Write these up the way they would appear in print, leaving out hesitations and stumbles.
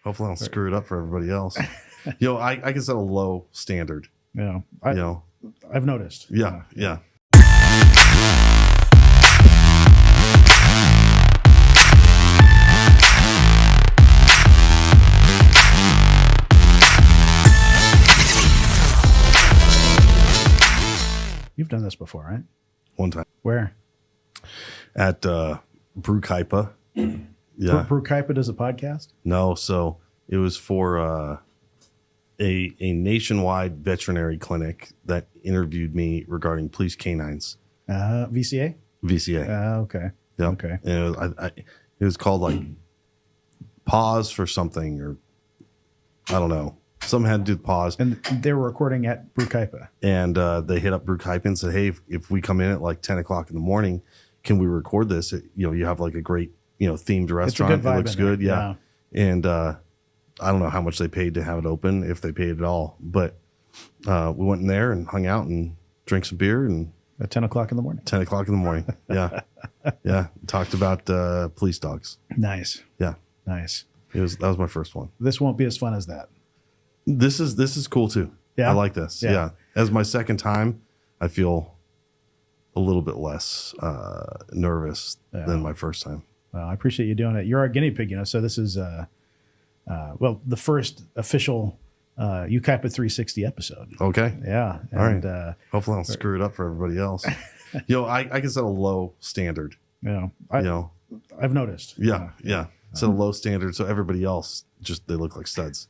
Hopefully I don't screw it up for everybody else. I can set a low standard. Yeah. I've noticed. Yeah. Yeah. You've done this before, right? One time. Where? At Yucaipa. Yeah. Yucaipa does a podcast? No, so it was for a nationwide veterinary clinic that interviewed me regarding police canines. VCA? VCA. Okay. Yeah. Okay. And it was called like Pause for something, or I don't know. Something had to do with pause. And they were recording at Yucaipa. And they hit up Yucaipa and said, hey, if we come in at like 10 o'clock in the morning, can we record this? You have like a great, themed restaurant. It's a good vibe. It looks good. Yeah. And I don't know how much they paid to have it open, if they paid at all. But we went in there and hung out and drank some beer. And at 10 o'clock in the morning. 10 o'clock in the morning. Yeah. Yeah. Talked about police dogs. Nice. Yeah. Nice. That was my first one. This won't be as fun as that. This is cool too. Yeah. I like this. Yeah. As my second time, I feel a little bit less nervous than my first time. Well, I appreciate you doing it. You're our guinea pig, so this is, the first official Yucaipa 360 episode. Okay. Yeah. All right. Hopefully I don't screw it up for everybody else. I can set a low standard. Yeah. I've noticed. Yeah. Yeah. Set a low standard so everybody else they look like studs.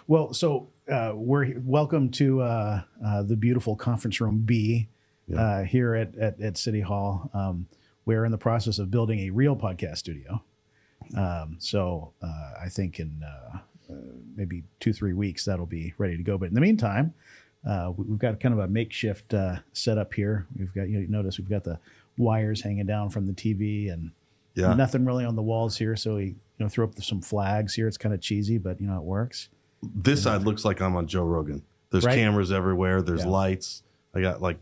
Well, so we're welcome to the beautiful conference room B here at City Hall. We're in the process of building a real podcast studio. So I think in maybe 2-3 weeks that'll be ready to go. But in the meantime, we've got kind of a makeshift setup here. We've got notice we've got the wires hanging down from the TV and nothing really on the walls here. So we throw up some flags here. It's kind of cheesy, but it works. This side looks like I'm on Joe Rogan. There's cameras everywhere. There's lights. I got like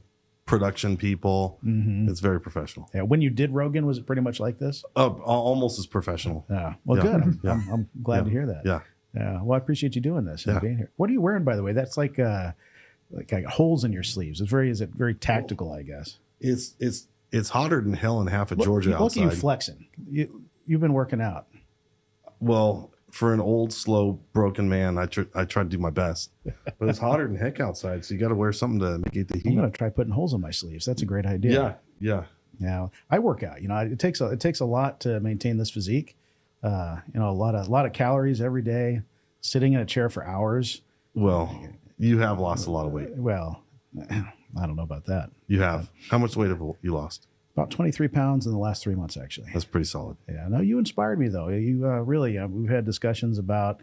production people. Mm-hmm. It's very professional. Yeah. When you did Rogan, was it pretty much like this? Almost as professul. Yeah. Well, good. I'm glad to hear that. Yeah. Yeah. Well, I appreciate you doing this and being here. What are you wearing, by the way? That's like holes in your sleeves. Is it very tactical, I guess? It's hotter than hell in half of Georgia outside. Look at you flexing. You've been working out. Well, for an old, slow, broken man, I try to do my best. But it's hotter than heck outside, so you got to wear something to mitigate the heat. I'm going to try putting holes in my sleeves. That's a great idea. Yeah. Yeah. I work out. It takes a lot to maintain this physique. A lot of calories every day, sitting in a chair for hours. Well, you have lost a lot of weight. Well, I don't know about that. You have. How much weight have you lost? About 23 pounds in the last 3 months, actually. That's pretty solid. Yeah. No, you inspired me, though. You really, we've had discussions about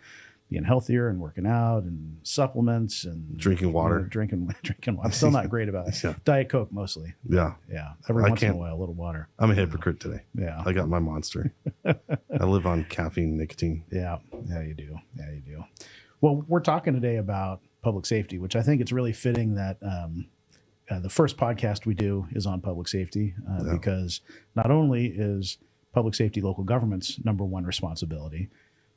being healthier and working out and supplements and drinking water. Drinking water. I'm still not great about it. Diet Coke mostly. Yeah. Yeah. Every once in a while, a little water. I'm a hypocrite today. Yeah. I got my Monster. I live on caffeine and nicotine. Yeah. Yeah, you do. Yeah, you do. Well, we're talking today about public safety, which I think it's really fitting that the first podcast we do is on public safety because not only is public safety local government's number one responsibility,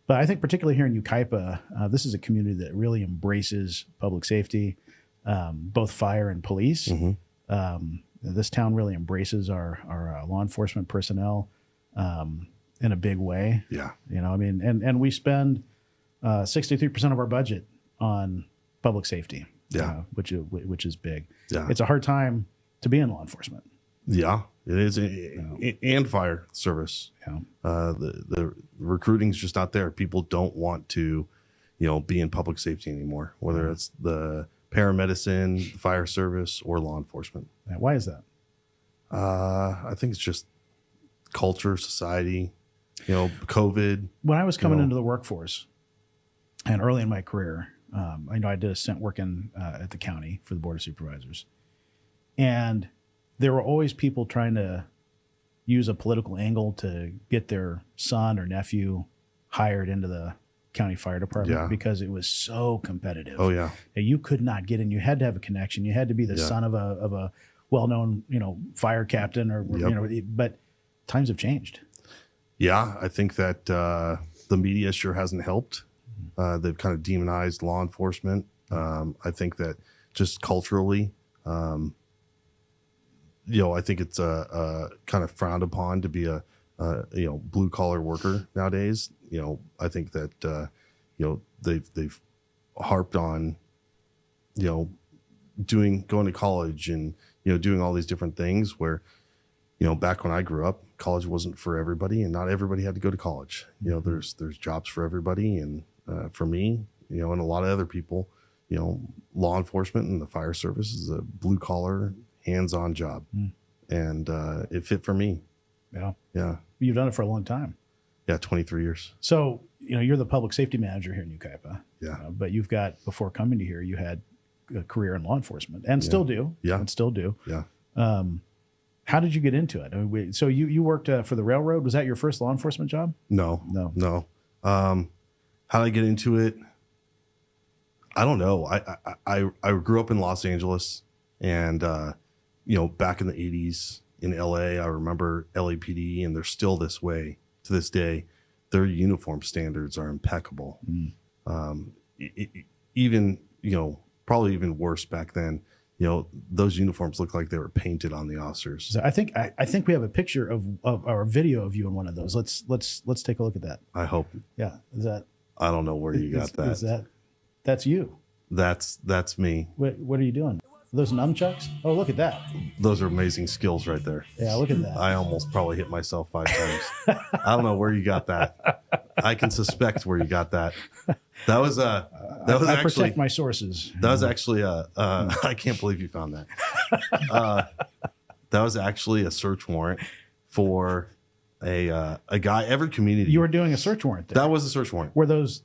but I think particularly here in Yucaipa, this is a community that really embraces public safety, both fire and police. Mm-hmm. This town really embraces our law enforcement personnel in a big way. Yeah. And we spend 63% of our budget on public safety. Yeah. Which is big. Yeah. It's a hard time to be in law enforcement. Yeah, it is. And fire service. Yeah. The recruiting's just not there. People don't want to, be in public safety anymore, whether it's the paramedicine, the fire service, or law enforcement. Yeah. Why is that? I think it's just culture, society, COVID. When I was coming into the workforce and early in my career, I did a stint working at the county for the Board of Supervisors. And there were always people trying to use a political angle to get their son or nephew hired into the county fire department because it was so competitive. Oh, yeah. You could not get in. You had to have a connection. You had to be the son of a well-known, fire captain but times have changed. Yeah, I think that The media sure hasn't helped. They've kind of demonized law enforcement. I think that just culturally, I think it's kind of frowned upon to be a blue collar worker nowadays. I think that they've harped on going to college and doing all these different things where back when I grew up, college wasn't for everybody, and not everybody had to go to college. There's jobs for everybody, and for me, and a lot of other people, law enforcement and the fire service is a blue collar, hands-on job, and it fit for me. Yeah. You've done it for a long time. Yeah, 23 years. So you're the public safety manager here in Yucaipa. Yeah. But you've got, before coming to here, you had a career in law enforcement, and still do. Yeah. And still do. Yeah. How did you get into it? So you worked for the railroad. Was that your first law enforcement job? No. How did I get into it? I don't know. I grew up in Los Angeles, and back in the 80s in LA, I remember LAPD, and they're still this way to this day. Their uniform standards are impeccable. Even probably even worse back then. Those uniforms look like they were painted on the officers. So I think we have a picture of our video of you in one of those. Let's take a look at that. I hope. Yeah. Is that? I don't know where you got that. That's you. That's me. What are you doing? Are those nunchucks? Oh, look at that. Those are amazing skills right there. Yeah, look at that. I almost probably hit myself 5 times. I don't know where you got that. I can suspect where you got that. That was I actually, protect my sources. That was actually I can't believe you found that. That was actually a search warrant for a guy. Every community. You were doing a search warrant there. That was a search warrant. Were those?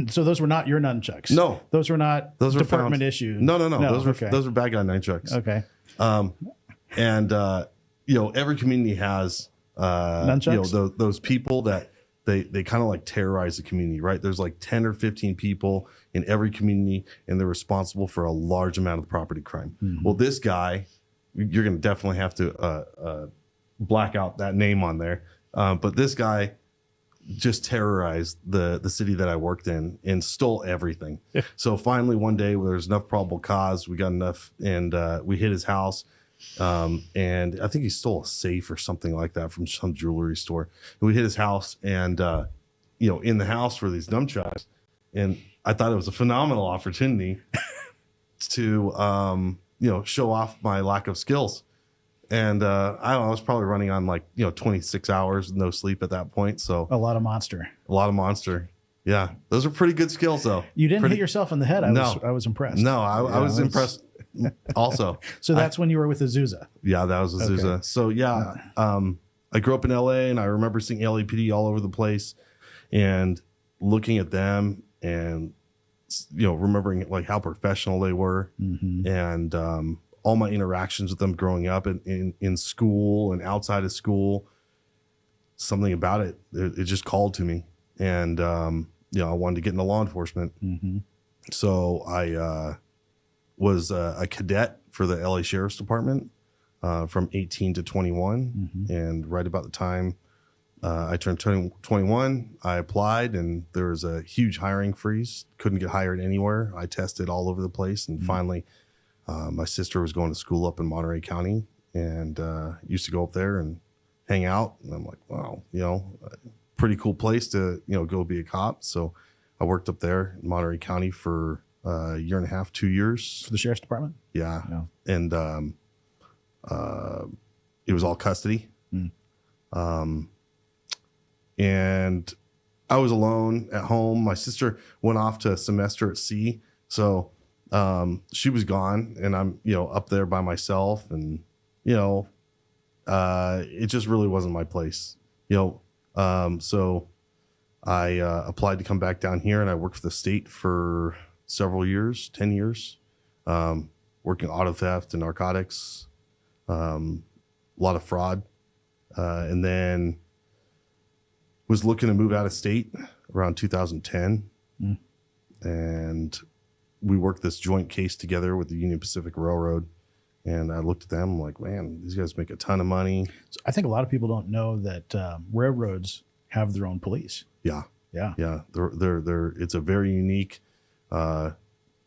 So those were not your nunchucks. No, those were not. Those were department issues. No. Those were bad guy nunchucks. Okay. And every community has nunchucks. Those people that they kind of like terrorize the community, right? There's like 10 or 15 people in every community, and they're responsible for a large amount of property crime. Well, this guy, you're going to definitely have to black out that name on there, but this guy just terrorized the city that I worked in and stole everything. So finally one day, where there's enough probable cause, we got enough, and we hit his house, and I think he stole a safe or something like that from some jewelry store. And we hit his house, and in the house were these nunchucks, and I thought it was a phenomenal opportunity to show off my lack of skills. And I don't know, I was probably running on 26 hours, no sleep at that point. So a lot of monster. Yeah. Those are pretty good skills though. You didn't hit yourself in the head. I was impressed. No, I was impressed also. So that's when you were with Azusa. Yeah, that was Azusa. Okay. So yeah, I grew up in LA, and I remember seeing LAPD all over the place and looking at them and, remembering like how professional they were. And, all my interactions with them growing up in school and outside of school, something about it just called to me. And, I wanted to get into law enforcement. So I was a cadet for the LA Sheriff's Department from 18 to 21. And right about the time I turned 21, I applied, and there was a huge hiring freeze. Couldn't get hired anywhere. I tested all over the place, and finally my sister was going to school up in Monterey County, and used to go up there and hang out. And I'm like, wow, pretty cool place to, go be a cop. So I worked up there in Monterey County for a year and a half, 2 years. For the sheriff's department? Yeah. And it was all custody. And I was alone at home. My sister went off to a semester at sea. So she was gone, and I'm, up there by myself, and, it just really wasn't my place, so I applied to come back down here, and I worked for the state for several years, 10 years, working auto theft and narcotics, a lot of fraud, and then was looking to move out of state around 2010. And we worked this joint case together with the Union Pacific Railroad, and I looked at them, I'm like, man, these guys make a ton of money. So I think a lot of people don't know that railroads have their own police. Yeah. Yeah. Yeah. It's a very unique,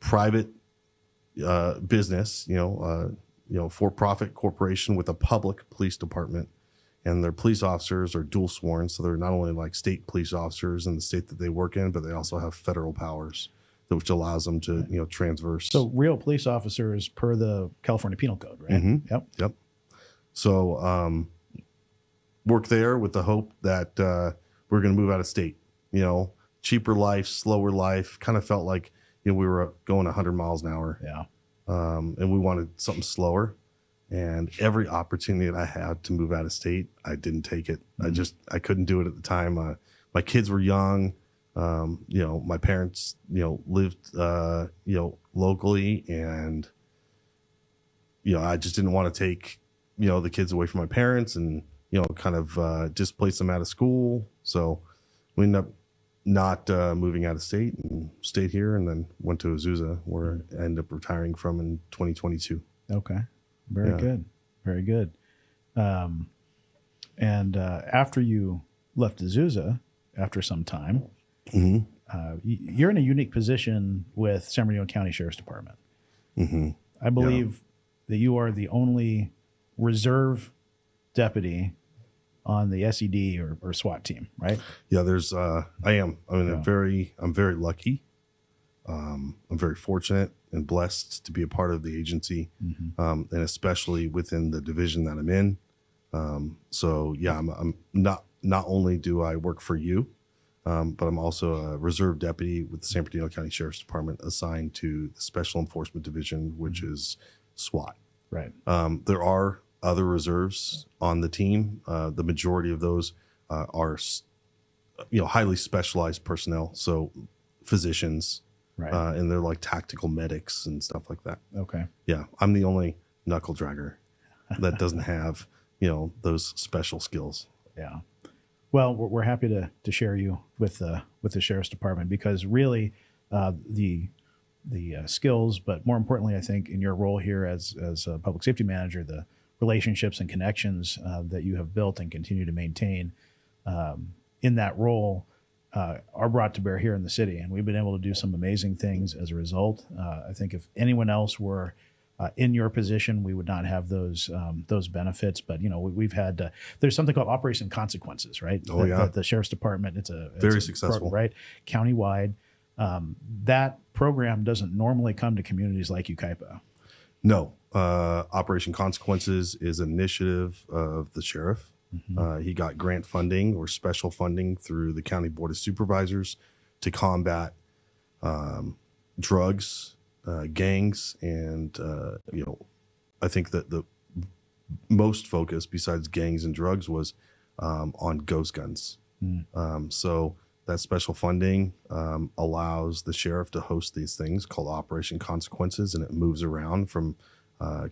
private, business, for-profit corporation with a public police department, and their police officers are dual sworn. So they're not only like state police officers in the state that they work in, but they also have federal powers, which allows them to, transverse. So real police officers per the California Penal Code, right? Mm-hmm. Yep. Yep. So, work there with the hope that, we're going to move out of state, cheaper life, slower life. Kind of felt like, we were going 100 miles an hour. Yeah. And we wanted something slower, and every opportunity that I had to move out of state, I didn't take it. Mm-hmm. I couldn't do it at the time. My kids were young. My parents, lived, locally, and, I just didn't want to take, the kids away from my parents and, kind of, displace them out of school. So we ended up not moving out of state and stayed here, and then went to Azusa, where I ended up retiring from in 2022. Okay. Very good. Very good. And after you left Azusa, after some time, Mm-hmm. You're in a unique position with San Bernardino County Sheriff's Department. Mm-hmm. I believe that you are the only reserve deputy on the SED or SWAT team, right? Yeah, I am. I'm very lucky. I'm very fortunate and blessed to be a part of the agency, and especially within the division that I'm in. I'm not only do I work for you, but I'm also a reserve deputy with the San Bernardino County Sheriff's Department, assigned to the Special Enforcement Division, which is SWAT. Right. There are other reserves on the team. The majority of those are, highly specialized personnel. So physicians, Right. And they're like tactical medics and stuff like that. Okay. Yeah, I'm the only knuckle dragger that doesn't have, those special skills. Yeah. Well, we're happy to share you with the Sheriff's Department, because really the skills, but more importantly, I think in your role here as a public safety manager, the relationships and connections that you have built and continue to maintain in that role are brought to bear here in the city. And we've been able to do some amazing things as a result. I think if anyone else were in your position, we would not have those benefits. But we've had there's something called Operation Consequences, right? Oh, yeah. The Sheriff's Department. It's Very successful, right? Countywide. That program doesn't normally come to communities like Yucaipa. No, Operation Consequences is an initiative of the sheriff. He got grant funding or special funding through the County Board of Supervisors to combat drugs, gangs, and I think that the most focus besides gangs and drugs was on ghost guns. So that special funding allows the sheriff to host these things called Operation Consequences, and it moves around from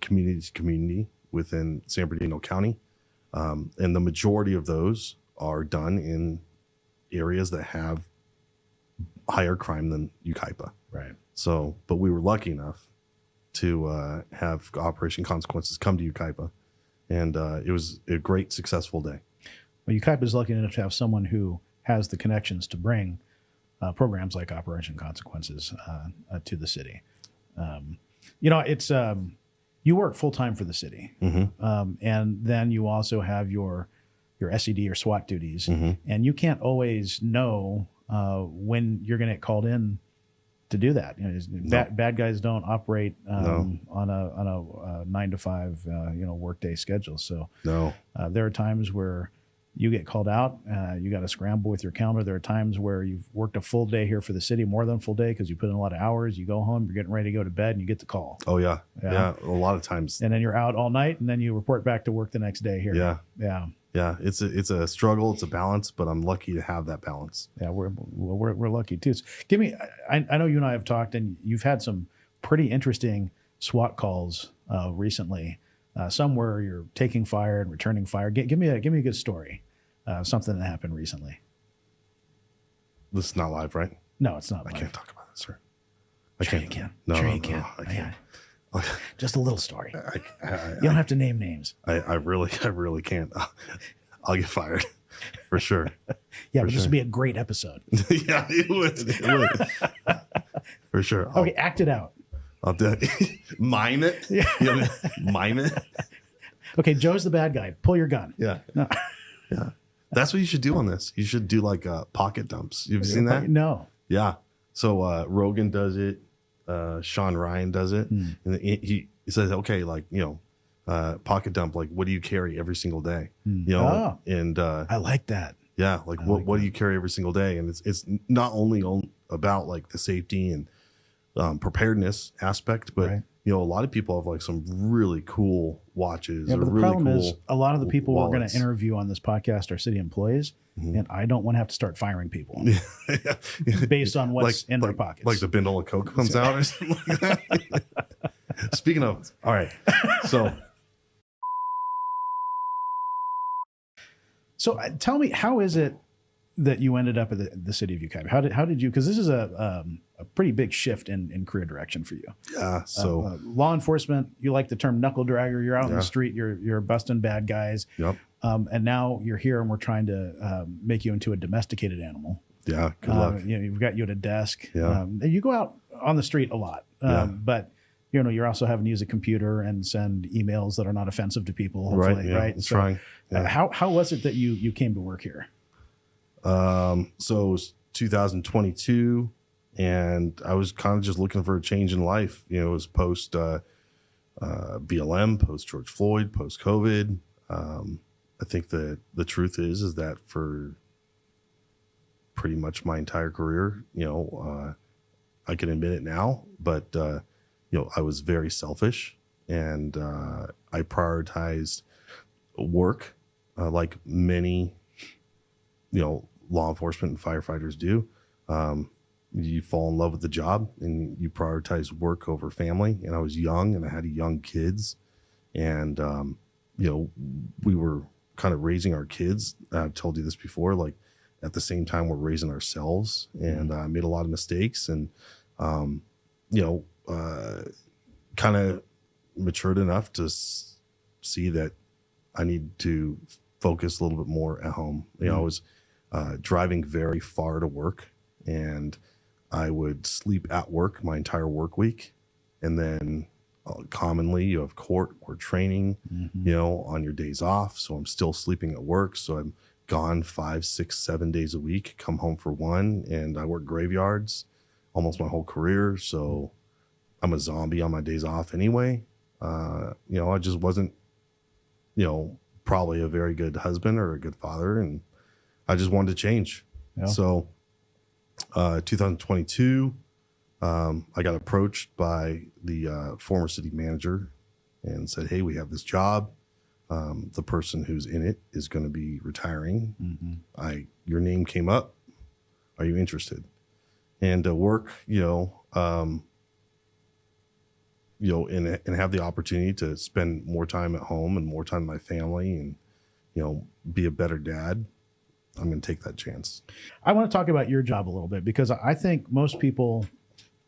community to community within San Bernardino County. And the majority of those are done in areas that have higher crime than Yucaipa. Right. So, but we were lucky enough to have Operation Consequences come to Yucaipa, and it was a great, successful day. Well, Yucaipa is lucky enough to have someone who has the connections to bring programs like Operation Consequences to the city. It's you work full time for the city, and then you also have your SED or SWAT duties, and you can't always know when you're going to get called in to do that. Bad guys don't operate on a 9 to 5 workday schedule. So there are times where you get called out, you got to scramble with your calendar. There are times where you've worked a full day here for the city, more than a full day, because you put in a lot of hours. You go home, you're getting ready to go to bed, and you get the call. Oh, yeah. A lot of times. And then you're out all night, and then you report back to work the next day here. Yeah. It's a struggle. It's a balance, but I'm lucky to have that balance. Yeah, we're lucky too. So give me. I know you and I have talked, and you've had some pretty interesting SWAT calls recently. Some where you're taking fire and returning fire. Give me a good story. Something that happened recently. This is not live, right? No, it's not live. I can't talk about it, sir. You can. No, you can. I can't. Just a little story. You don't have to name names. I really can't. I'll get fired. For sure. Yeah, but this would be a great episode. Yeah, it would. For sure. Okay, act it out. I'll do it. Mime it. Yeah. You know, mime it. Okay, Joe's the bad guy. Pull your gun. Yeah. No. Yeah. That's what you should do on this. You should do like pocket dumps. You've seen that? No. Yeah. So Rogan does it. Sean Ryan does it. And he says, okay, like, pocket dump, like, what do you carry every single day? And I like that. Yeah, like what do you carry every single day? And it's not only about like the safety and preparedness aspect, but right. A lot of people have like some really cool watches. Yeah, but the really problem cool is a lot of the people we're going wallets. to interview on this podcast are city employees, and I don't want to have to start firing people based on what's in their pockets. Like the bindle of Coke comes out or something like that. Speaking of, all right, So tell me, how is it that you ended up at the city of Yucaipa? How did you? Because this is a pretty big shift in career direction for you. Yeah. So law enforcement, you like the term knuckle dragger. You're out in the street. You're busting bad guys. Yep. And now you're here, and we're trying to make you into a domesticated animal. Yeah. Good luck. You've got you at a desk. Yeah. And you go out on the street a lot. But you're also having to use a computer and send emails that are not offensive to people. Hopefully, right. Yeah, right. I'm So, trying. Yeah. How was it that you came to work here? So it was 2022, and I was kind of just looking for a change in life. It was post BLM, post George Floyd, post COVID. I think that the truth is that for pretty much my entire career, I can admit it now, but I was very selfish, and I prioritized work, like many, law enforcement and firefighters do. You fall in love with the job and you prioritize work over family. And I was young and I had young kids, and we were kind of raising our kids. I've told you this before, like at the same time we're raising ourselves, and I made a lot of mistakes, and kind of matured enough to see that I need to focus a little bit more at home. I was driving very far to work, and I would sleep at work my entire work week. And then commonly you have court or training, on your days off. So I'm still sleeping at work. So I'm gone 5, 6, 7 days a week, come home for one. And I work graveyards almost my whole career. So I'm a zombie on my days off anyway. I just wasn't, probably a very good husband or a good father. And I just wanted to change. Yeah. So 2022, I got approached by the former city manager and said, hey, we have this job. The person who's in it is going to be retiring. Your name came up. Are you interested? And to work, and have the opportunity to spend more time at home and more time with my family, and, be a better dad. I'm going to take that chance. I want to talk about your job a little bit, because I think most people,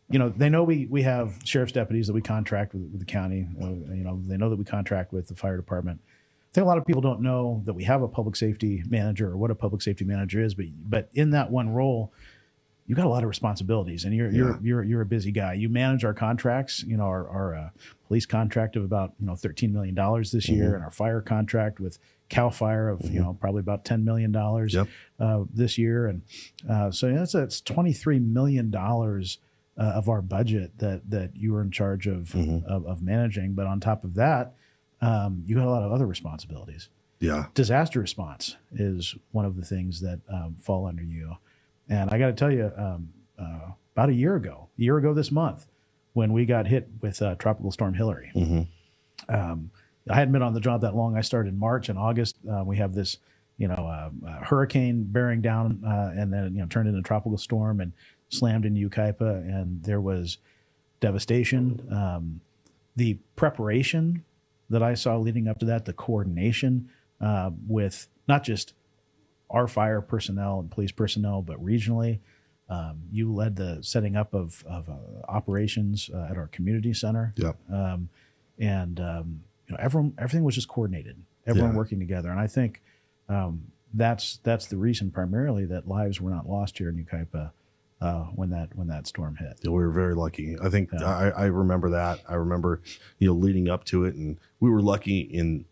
they know we have sheriff's deputies that we contract with the county. They know that we contract with the fire department. I think a lot of people don't know that we have a public safety manager, or what a public safety manager is. But in that one role, you got a lot of responsibilities, and you're a busy guy. You manage our contracts. Our police contract of about $13 million this year, and our fire contract with Cal Fire of probably about $10 million this year, and so that's $23 million of our budget that you are in charge of managing. But on top of that, you got a lot of other responsibilities. Yeah, disaster response is one of the things that fall under you. And I got to tell you, about a year ago this month, when we got hit with Tropical Storm Hillary, I hadn't been on the job that long. I started in March. In August, we have this, hurricane bearing down, and then turned into a tropical storm and slammed into Yucaipa, and there was devastation. The preparation that I saw leading up to that, the coordination with not just our fire personnel and police personnel, but regionally, you led the setting up of operations at our community center. Yep. Everything was just coordinated, everyone working together. And I think that's the reason primarily that lives were not lost here in Yucaipa when that storm hit. We were very lucky. I think Yeah. I remember that. I remember, leading up to it, and we were lucky in,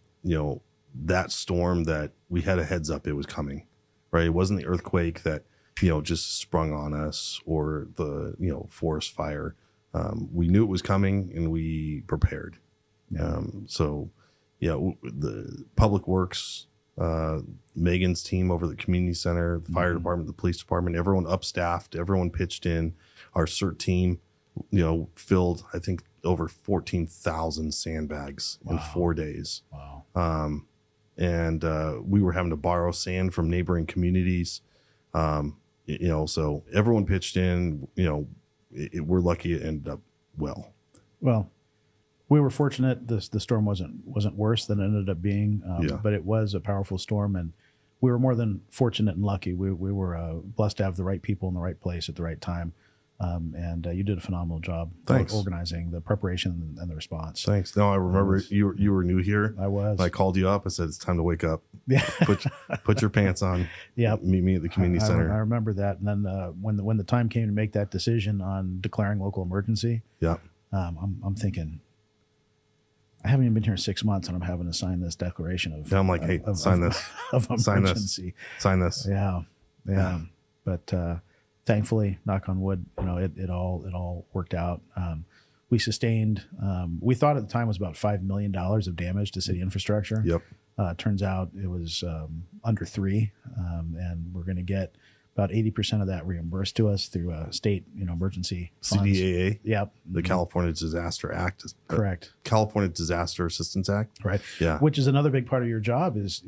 that storm that we had a heads up it was coming, right? It wasn't the earthquake that, just sprung on us, or the, forest fire. We knew it was coming and we prepared. Yeah. The public works, Megan's team over the community center, the fire department, the police department, everyone upstaffed, everyone pitched in. Our CERT team, filled, I think, over 14,000 sandbags in 4 days. Wow. And we were having to borrow sand from neighboring communities. So everyone pitched in. We're lucky it ended up well. Well, we were fortunate. The storm wasn't worse than it ended up being, but it was a powerful storm, and we were more than fortunate and lucky. We were blessed to have the right people in the right place at the right time, and you did a phenomenal job organizing the preparation and the response. Thanks. No, I remember you were new here. I was. I called you up. I said, it's time to wake up. Yeah. Put your pants on. Yeah. Meet me at the community center. I remember that. And then when the time came to make that decision on declaring local emergency, I'm thinking, I haven't even been here 6 months, and I'm having to sign this declaration of. Yeah, I'm like, hey, sign this. Of emergency. Sign this. Yeah. But thankfully, knock on wood, it all worked out. We sustained. We thought at the time it was about $5 million of damage to city infrastructure. Yep. Turns out it was under $3 million, and we're going to get about 80% of that reimbursed to us through state, emergency funds. CDAA. Yep. The California Disaster Act. Correct. California Disaster Assistance Act. Right. Yeah. Which is another big part of your job is,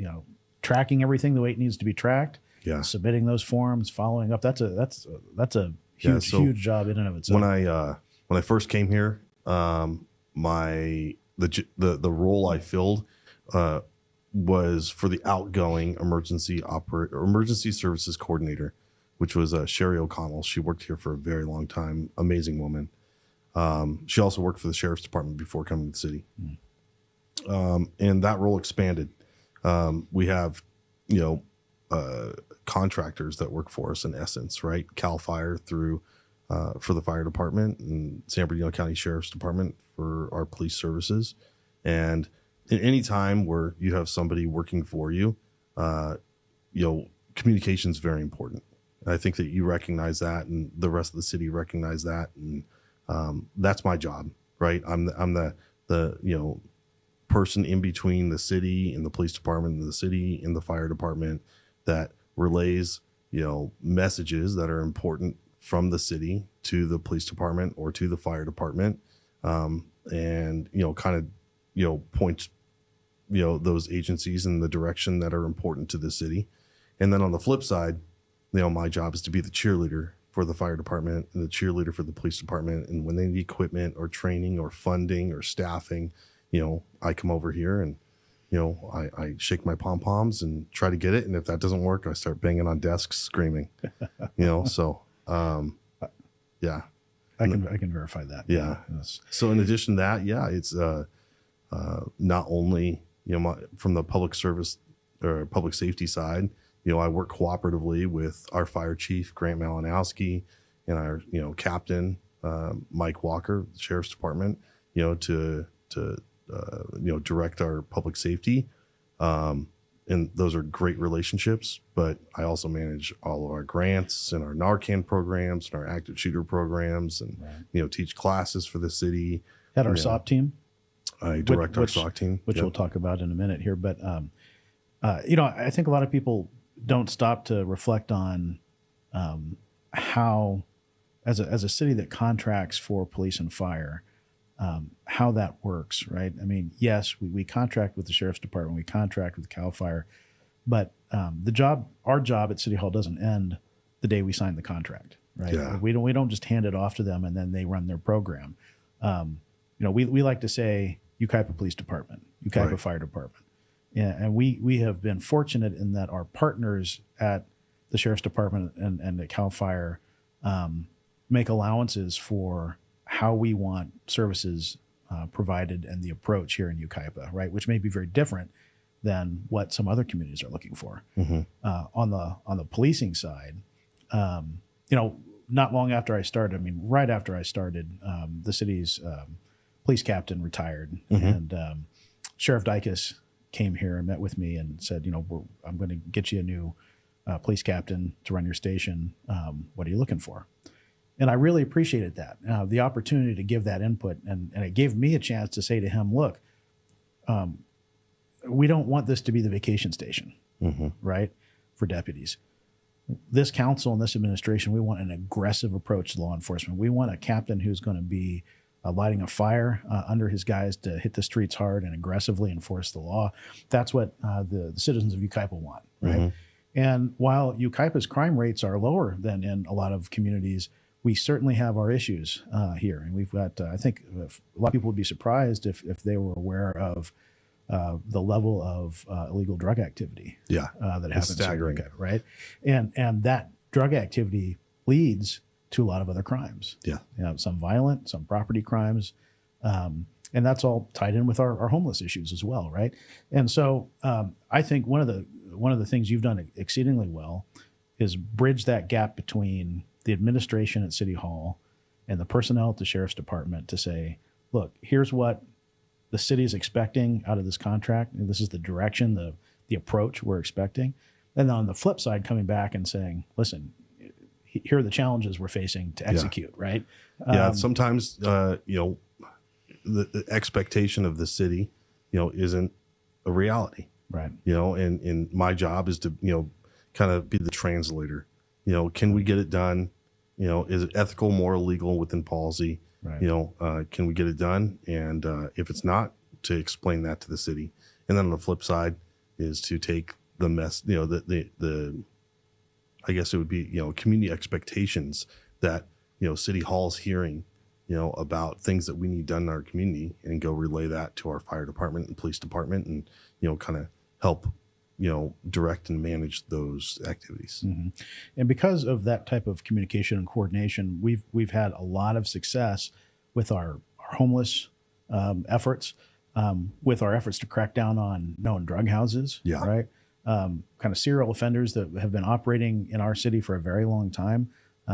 tracking everything the way it needs to be tracked. Yeah. Submitting those forms, following up. That's a huge job in and of itself. When I first came here, the role I filled was for the outgoing emergency services coordinator, which was Sherry O'Connell. She worked here for a very long time. Amazing woman. She also worked for the sheriff's department before coming to the city. And that role expanded. We have, contractors that work for us in essence, right? Cal Fire through for the fire department, and San Bernardino County Sheriff's Department for our police services. And in any time where you have somebody working for you, communication is very important. And I think that you recognize that, and the rest of the city recognize that, and that's my job, right? I'm the person in between the city and the police department, and the city and the fire department, that relays messages that are important from the city to the police department or to the fire department, and points those agencies in the direction that are important to the city. And then on the flip side, my job is to be the cheerleader for the fire department and the cheerleader for the police department. And when they need equipment or training or funding or staffing, I come over here and I shake my pom-poms and try to get it. And if that doesn't work, I start banging on desks screaming, so yeah. I can verify that. Yeah. Yes. So in addition to that, it's not only, from the public service or public safety side, I work cooperatively with our fire chief, Grant Malinowski, and our, captain, Mike Walker, the sheriff's department, to direct our public safety. And those are great relationships, but I also manage all of our grants and our Narcan programs and our active shooter programs, and, teach classes for the city. Had our SOP team. I direct our SOC team, which we'll talk about in a minute here. But, I think a lot of people don't stop to reflect on how, as a city that contracts for police and fire, how that works, right? I mean, yes, we contract with the sheriff's department, we contract with Cal Fire, but our job at City Hall doesn't end the day we sign the contract, right? Yeah. We don't just hand it off to them and then they run their program. We like to say Yucaipa Police Department, Yucaipa Fire Department. Yeah, and we have been fortunate in that our partners at the Sheriff's Department and at Cal Fire make allowances for how we want services provided and the approach here in Yucaipa, right? Which may be very different than what some other communities are looking for. Mm-hmm. On the policing side, not long after I started, right after I started, the city's police captain retired, Mm-hmm. and Sheriff Dicus came here and met with me and said, I'm going to get you a new police captain to run your station. What are you looking for? And I really appreciated that, the opportunity to give that input. And it gave me a chance to say to him, look, we don't want this to be the vacation station, Mm-hmm. right, for deputies. This council and this administration, we want an aggressive approach to law enforcement. We want a captain who's going to be lighting a fire under his guys to hit the streets hard and aggressively enforce the law. That's what the citizens of Yucaipa want, right? Mm-hmm. And while Yucaipa's crime rates are lower than in a lot of communities, we certainly have our issues here. And we've got, I think a lot of people would be surprised if they were aware of the level of illegal drug activity Yeah, that happens staggering. in Yucaipa, right? And that drug activity leads to a lot of other crimes. Yeah. Some violent, some property crimes. And that's all tied in with our homeless issues as well, right? And so I think one of the things you've done exceedingly well is bridge that gap between the administration at City Hall and the personnel at the Sheriff's Department to say, look, here's what the city is expecting out of this contract. And this is the direction, the approach we're expecting. And then on the flip side, coming back and saying, listen, here are the challenges we're facing to execute, right? Yeah, sometimes, the expectation of the city, isn't a reality. Right. And my job is to, kind of be the translator. Can we get it done? Is it ethical, moral, legal, within policy? Right. Can we get it done? And if it's not, to explain that to the city. And then on the flip side is to take the mess, the I guess it would be, community expectations that, City Hall's hearing, about things that we need done in our community, and go relay that to our fire department and police department, and, kind of help, direct and manage those activities. Mm-hmm. And because of that type of communication and coordination, we've had a lot of success with our homeless efforts, with our efforts to crack down on known drug houses. Yeah. Right. Kind of serial offenders that have been operating in our city for a very long time.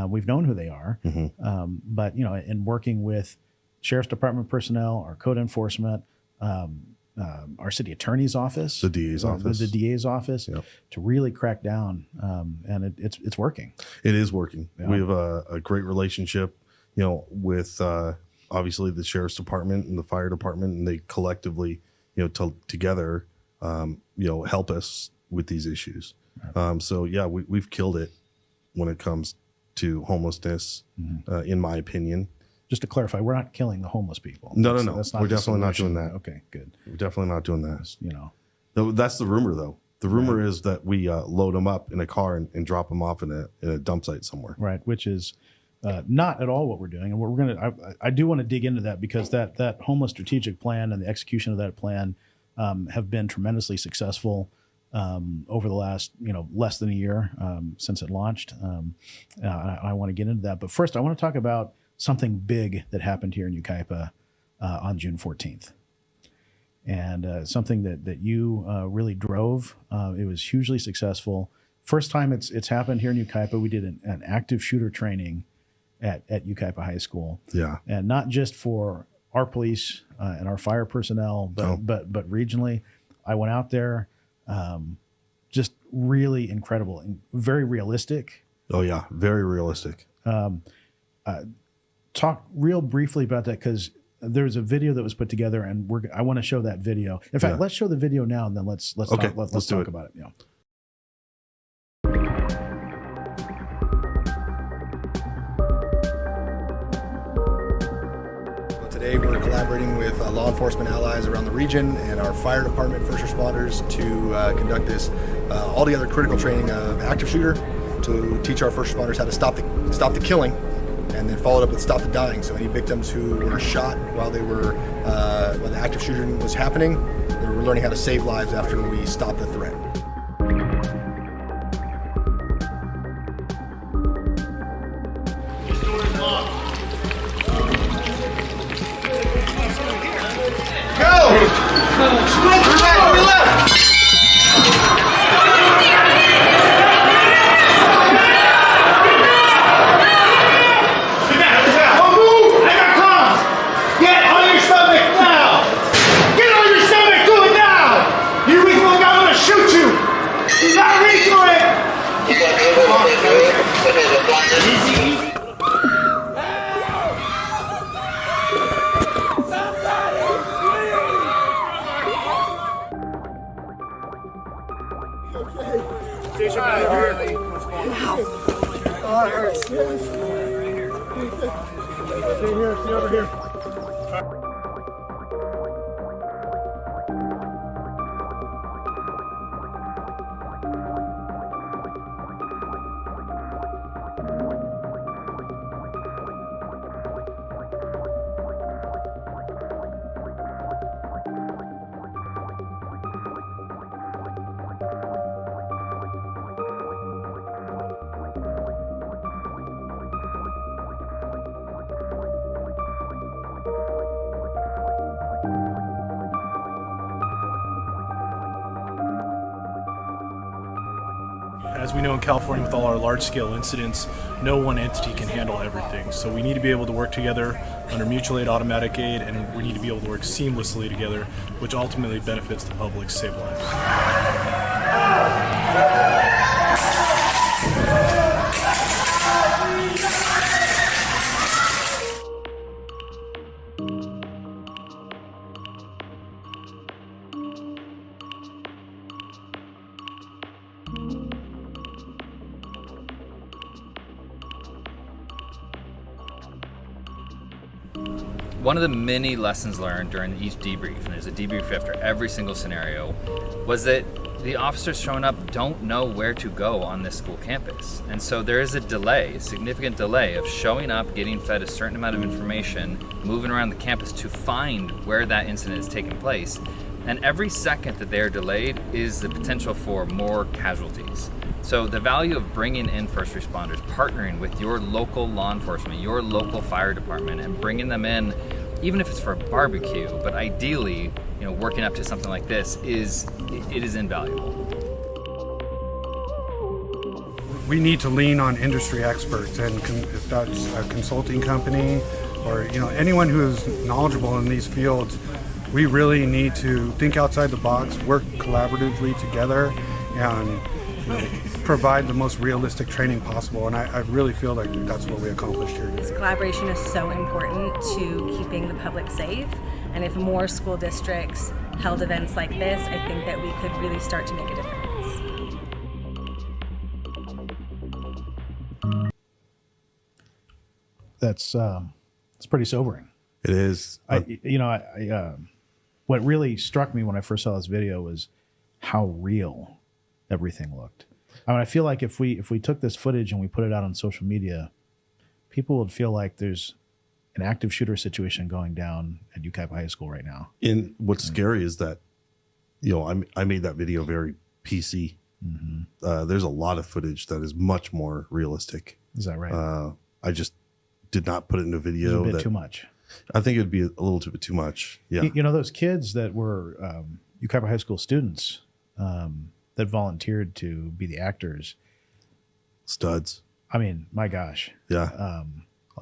We've known who they are, Mm-hmm. but in working with Sheriff's Department personnel, our code enforcement, our city attorney's office, The DA's office. the DA's office, Yep. to really crack down, and it's working. It is working. Yeah. We have a great relationship, with obviously the Sheriff's Department and the fire department, and they collectively, together, help us with these issues. Right. So yeah, we've killed it when it comes to homelessness, Mm-hmm. in my opinion. Just to clarify, we're not killing the homeless people. No. That's We're the definitely not solution. doing that. Okay, good. We're definitely not doing that. No, that's the rumor, though. The rumor is that we load them up in a car and drop them off in a dump site somewhere. Right, which is not at all what we're doing. And we're going to, I do want to dig into that, because that homeless strategic plan and the execution of that plan have been tremendously successful over the last, less than a year since it launched. I want to get into that. But first, I want to talk about something big that happened here in Yucaipa on June 14th. And something that you really drove. It was hugely successful. First time it's happened here in Yucaipa. We did an active shooter training at Yucaipa High School. Yeah. And not just for our police and our fire personnel, but regionally. I went out there, just really incredible and very realistic. Oh yeah, very realistic. Talk real briefly about that, because there's a video that was put together, and I want to show that video. In fact, let's show the video now, and then let's Okay, talk, let's do it. about it. Yeah. Today we're collaborating with law enforcement allies around the region and our fire department, first responders, to conduct this all together critical training of active shooter, to teach our first responders how to stop the killing, and then followed up with stop the dying. So any victims who were shot while the active shooting was happening, they were learning how to save lives after we stopped the threat. Go! Smoke right, left! See here, see over here. As we know in California, with all our large-scale incidents, no one entity can handle everything. So we need to be able to work together under mutual aid, automatic aid, and we need to be able to work seamlessly together, which ultimately benefits the public, save lives. One of the many lessons learned during each debrief, and there's a debrief after every single scenario, was that the officers showing up don't know where to go on this school campus. And so there is a delay, a significant delay of showing up, getting fed a certain amount of information, moving around the campus to find where that incident is taking place. And every second that they are delayed is the potential for more casualties. So the value of bringing in first responders, partnering with your local law enforcement, your local fire department, and bringing them in, even if it's for a barbecue, but ideally, working up to something like this is invaluable. We need to lean on industry experts, and if that's a consulting company or anyone who is knowledgeable in these fields, we really need to think outside the box, work collaboratively together, and provide the most realistic training possible. And I really feel like that's what we accomplished here today. Collaboration is so important to keeping the public safe. And if more school districts held events like this, I think that we could really start to make a difference. That's it's pretty sobering. It is. What really struck me when I first saw this video was how real everything looked. I mean, I feel like if we took this footage and we put it out on social media, people would feel like there's an active shooter situation going down at Yucaipa High School right now. And what's scary is that, I made that video very PC. Mm-hmm. There's a lot of footage that is much more realistic. Is that right? I just did not put it in a video. It's a bit too much. I think it'd be a little bit too much. Yeah. Those kids that were Yucaipa High School students that volunteered to be the actors. Studs. I mean, my gosh. Yeah.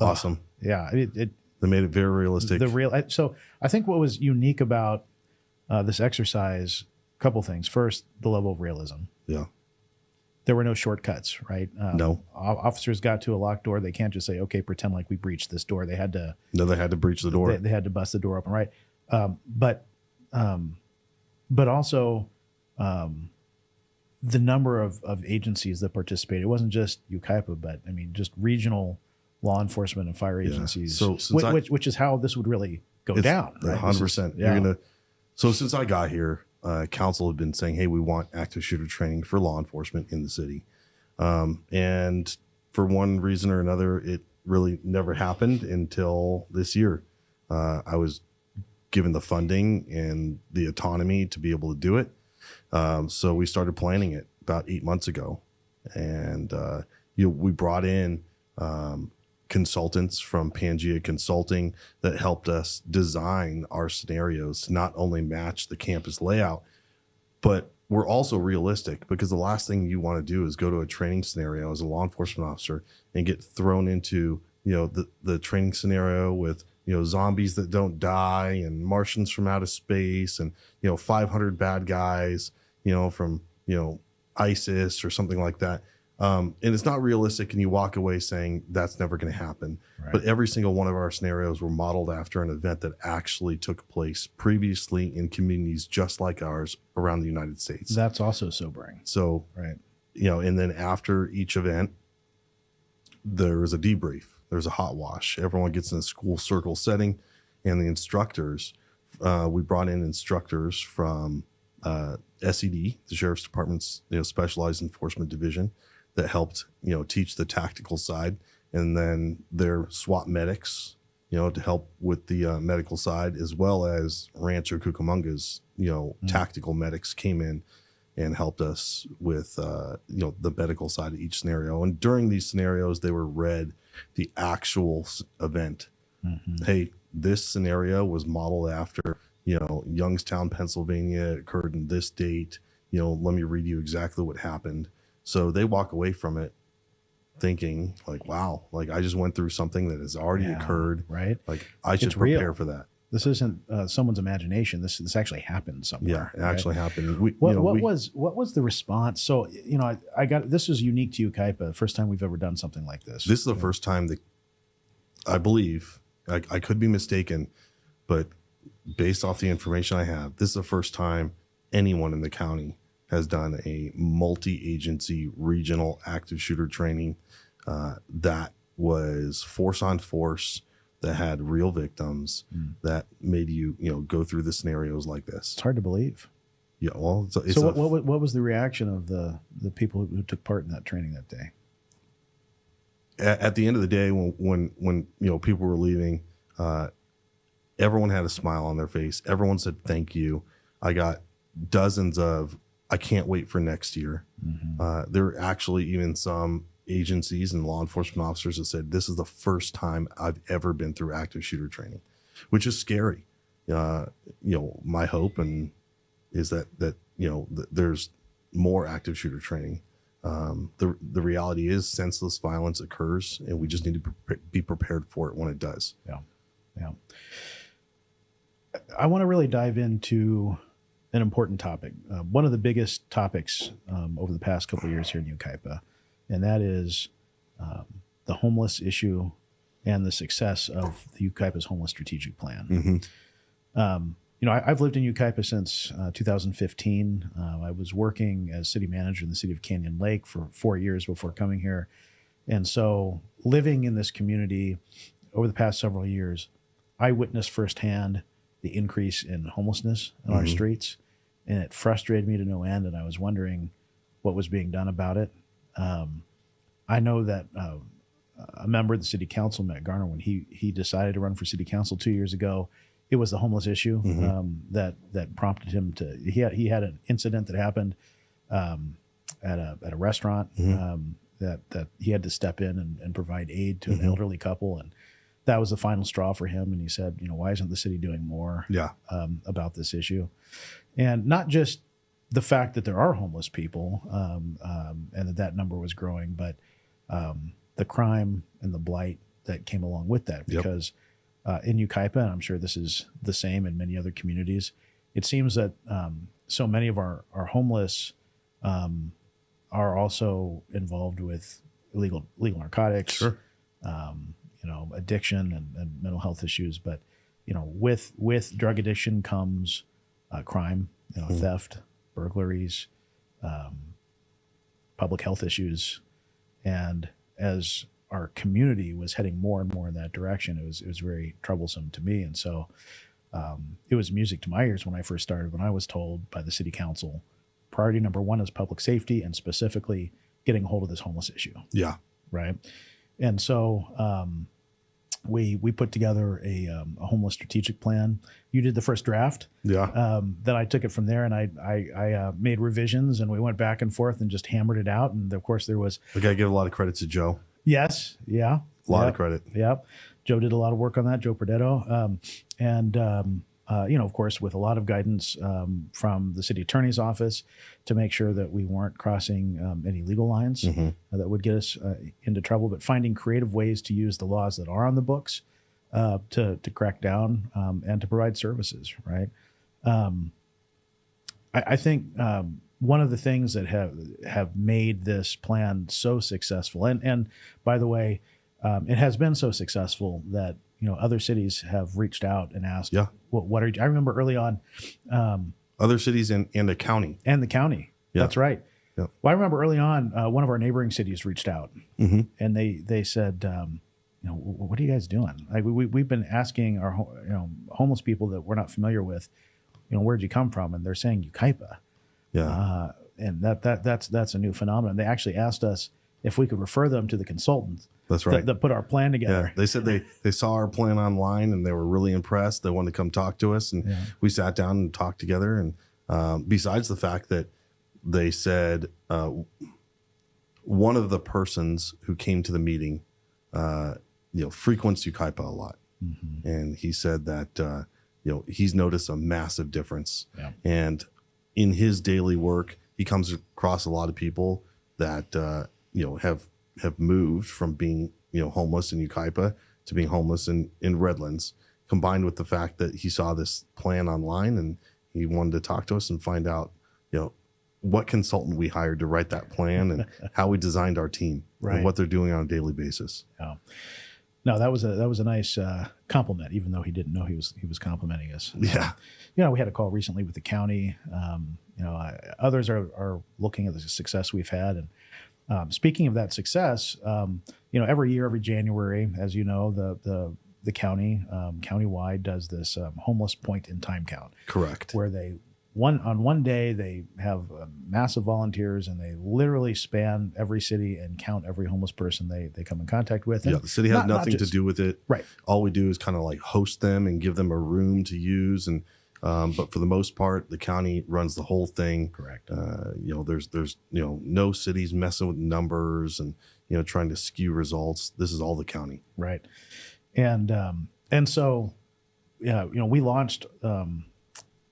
Awesome. Yeah. They made it very realistic. So I think what was unique about this exercise, a couple things. First, the level of realism. Yeah. There were no shortcuts, right? No. Officers got to a locked door. They can't just say, okay, pretend like we breached this door. They had to. No, they had to breach the door. They had to bust the door open, right? But also the number of agencies that participated. It wasn't just Yucaipa, but I mean, just regional law enforcement and fire agencies. So which is how this would really go down. Right? 100%. Yeah. So since I got here, council had been saying, hey, we want active shooter training for law enforcement in the city. And for one reason or another, it really never happened until this year. I was given the funding and the autonomy to be able to do it. So we started planning it about 8 months ago. And we brought in consultants from Pangea Consulting that helped us design our scenarios to not only match the campus layout, but we're also realistic, because the last thing you want to do is go to a training scenario as a law enforcement officer and get thrown into the training scenario with zombies that don't die and Martians from outer space and 500 bad guys from ISIS or something like that. And it's not realistic, and you walk away saying that's never going to happen. Right. But every single one of our scenarios were modeled after an event that actually took place previously in communities just like ours around the United States. That's also sobering. So, right. And then after each event, there is a debrief. There's a hot wash. Everyone gets in a school circle setting, and the instructors, we brought in instructors from SED, the Sheriff's Department's specialized enforcement division, that helped teach the tactical side, and then their SWAT medics, to help with the medical side, as well as Rancho Cucamonga's tactical medics came in and helped us with the medical side of each scenario. And during these scenarios, they were read the actual event. Hey, this scenario was modeled after Youngstown, Pennsylvania, occurred in this date. Let me read you exactly what happened. So they walk away from it thinking like, wow, like I just went through something that has already occurred. Right. Like I should It's prepare real. for that. This isn't someone's imagination. This actually happened somewhere. Yeah, it actually happened. What was the response? So I got this is unique to Yucaipa. First time we've ever done something like this. This is the first time that I believe, I could be mistaken, but based off the information I have, this is the first time anyone in the county has done a multi-agency regional active shooter training that was force on force, that had real victims, that made you go through the scenarios like this. It's hard to believe. Yeah, well, So what was the reaction of the people who took part in that training that day? At the end of the day, when people were leaving, everyone had a smile on their face. Everyone said thank you. I got dozens of I can't wait for next year. There were actually even some agencies and law enforcement officers that said this is the first time I've ever been through active shooter training, which is scary. My hope is that there's more active shooter training. The reality is senseless violence occurs, and we just need to be prepared for it when it does. Yeah. I want to really dive into an important topic. One of the biggest topics over the past couple of years here in Yucaipa, and that is the homeless issue and the success of the Yucaipa's homeless strategic plan. I've lived in Yucaipa since 2015. I was working as city manager in the city of Canyon Lake for 4 years before coming here. And so living in this community over the past several years, I witnessed firsthand the increase in homelessness on our streets, and it frustrated me to no end. And I was wondering what was being done about it. I know that a member of the city council, Matt Garner, when he decided to run for city council 2 years ago, it was the homeless issue that prompted him to. He had an incident that happened at a restaurant that he had to step in and provide aid to an elderly couple, and that was the final straw for him. And he said, why isn't the city doing more about this issue? And not just the fact that there are homeless people and that number was growing, but the crime and the blight that came along with that. Because in Yucaipa, and I'm sure this is the same in many other communities, it seems that so many of our homeless are also involved with illegal narcotics, addiction and mental health issues. But with drug addiction comes crime, theft, burglaries, public health issues, and as our community was heading more and more in that direction, it was very troublesome to me. And so it was music to my ears when I first started, when I was told by the city council, priority number one is public safety, and specifically getting a hold of this homeless issue. Yeah. Right. And so we put together a homeless strategic plan. You did the first draft. Yeah. Then I took it from there, and I made revisions, and we went back and forth and just hammered it out. And of course there was. I got to give a lot of credit to Joe. Yes. Yeah. A lot of credit. Yeah. Joe did a lot of work on that, Joe Perdetto. Of course, with a lot of guidance from the city attorney's office to make sure that we weren't crossing any legal lines that would get us into trouble, but finding creative ways to use the laws that are on the books to crack down and to provide services, right? I think one of the things that have made this plan so successful, and by the way, it has been so successful that other cities have reached out and asked, what are you? I remember early on, other cities and the county. And the county. Yeah. That's right. Yep. Well, I remember early on, one of our neighboring cities reached out, and they said, what are you guys doing? Like we've been asking our homeless people that we're not familiar with, where'd you come from? And they're saying Yucaipa. Yeah. And that's a new phenomenon. They actually asked us if we could refer them to the consultants. That's right. That put our plan together. Yeah. They said they saw our plan online and they were really impressed. They wanted to come talk to us, and we sat down and talked together. And besides the fact that they said one of the persons who came to the meeting, frequents Yucaipa a lot, and he said that he's noticed a massive difference. Yeah. And in his daily work, he comes across a lot of people that have moved from being homeless in Yucaipa to being homeless in Redlands, combined with the fact that he saw this plan online and he wanted to talk to us and find out what consultant we hired to write that plan and how we designed our team and what they're doing on a daily basis. Yeah. No, that was a nice compliment, even though he didn't know he was complimenting us. Yeah. We had a call recently with the county. Others are looking at the success we've had. And speaking of that success, every year, every January, as you know, the county, countywide does this homeless point in time count. Correct. Where on one day they have massive volunteers and they literally span every city and count every homeless person they come in contact with. And the city has nothing to do with it. Right. All we do is kind of like host them and give them a room to use. And but for the most part, the county runs the whole thing. Correct. There's no cities messing with numbers and trying to skew results. This is all the county. Right. And so we launched.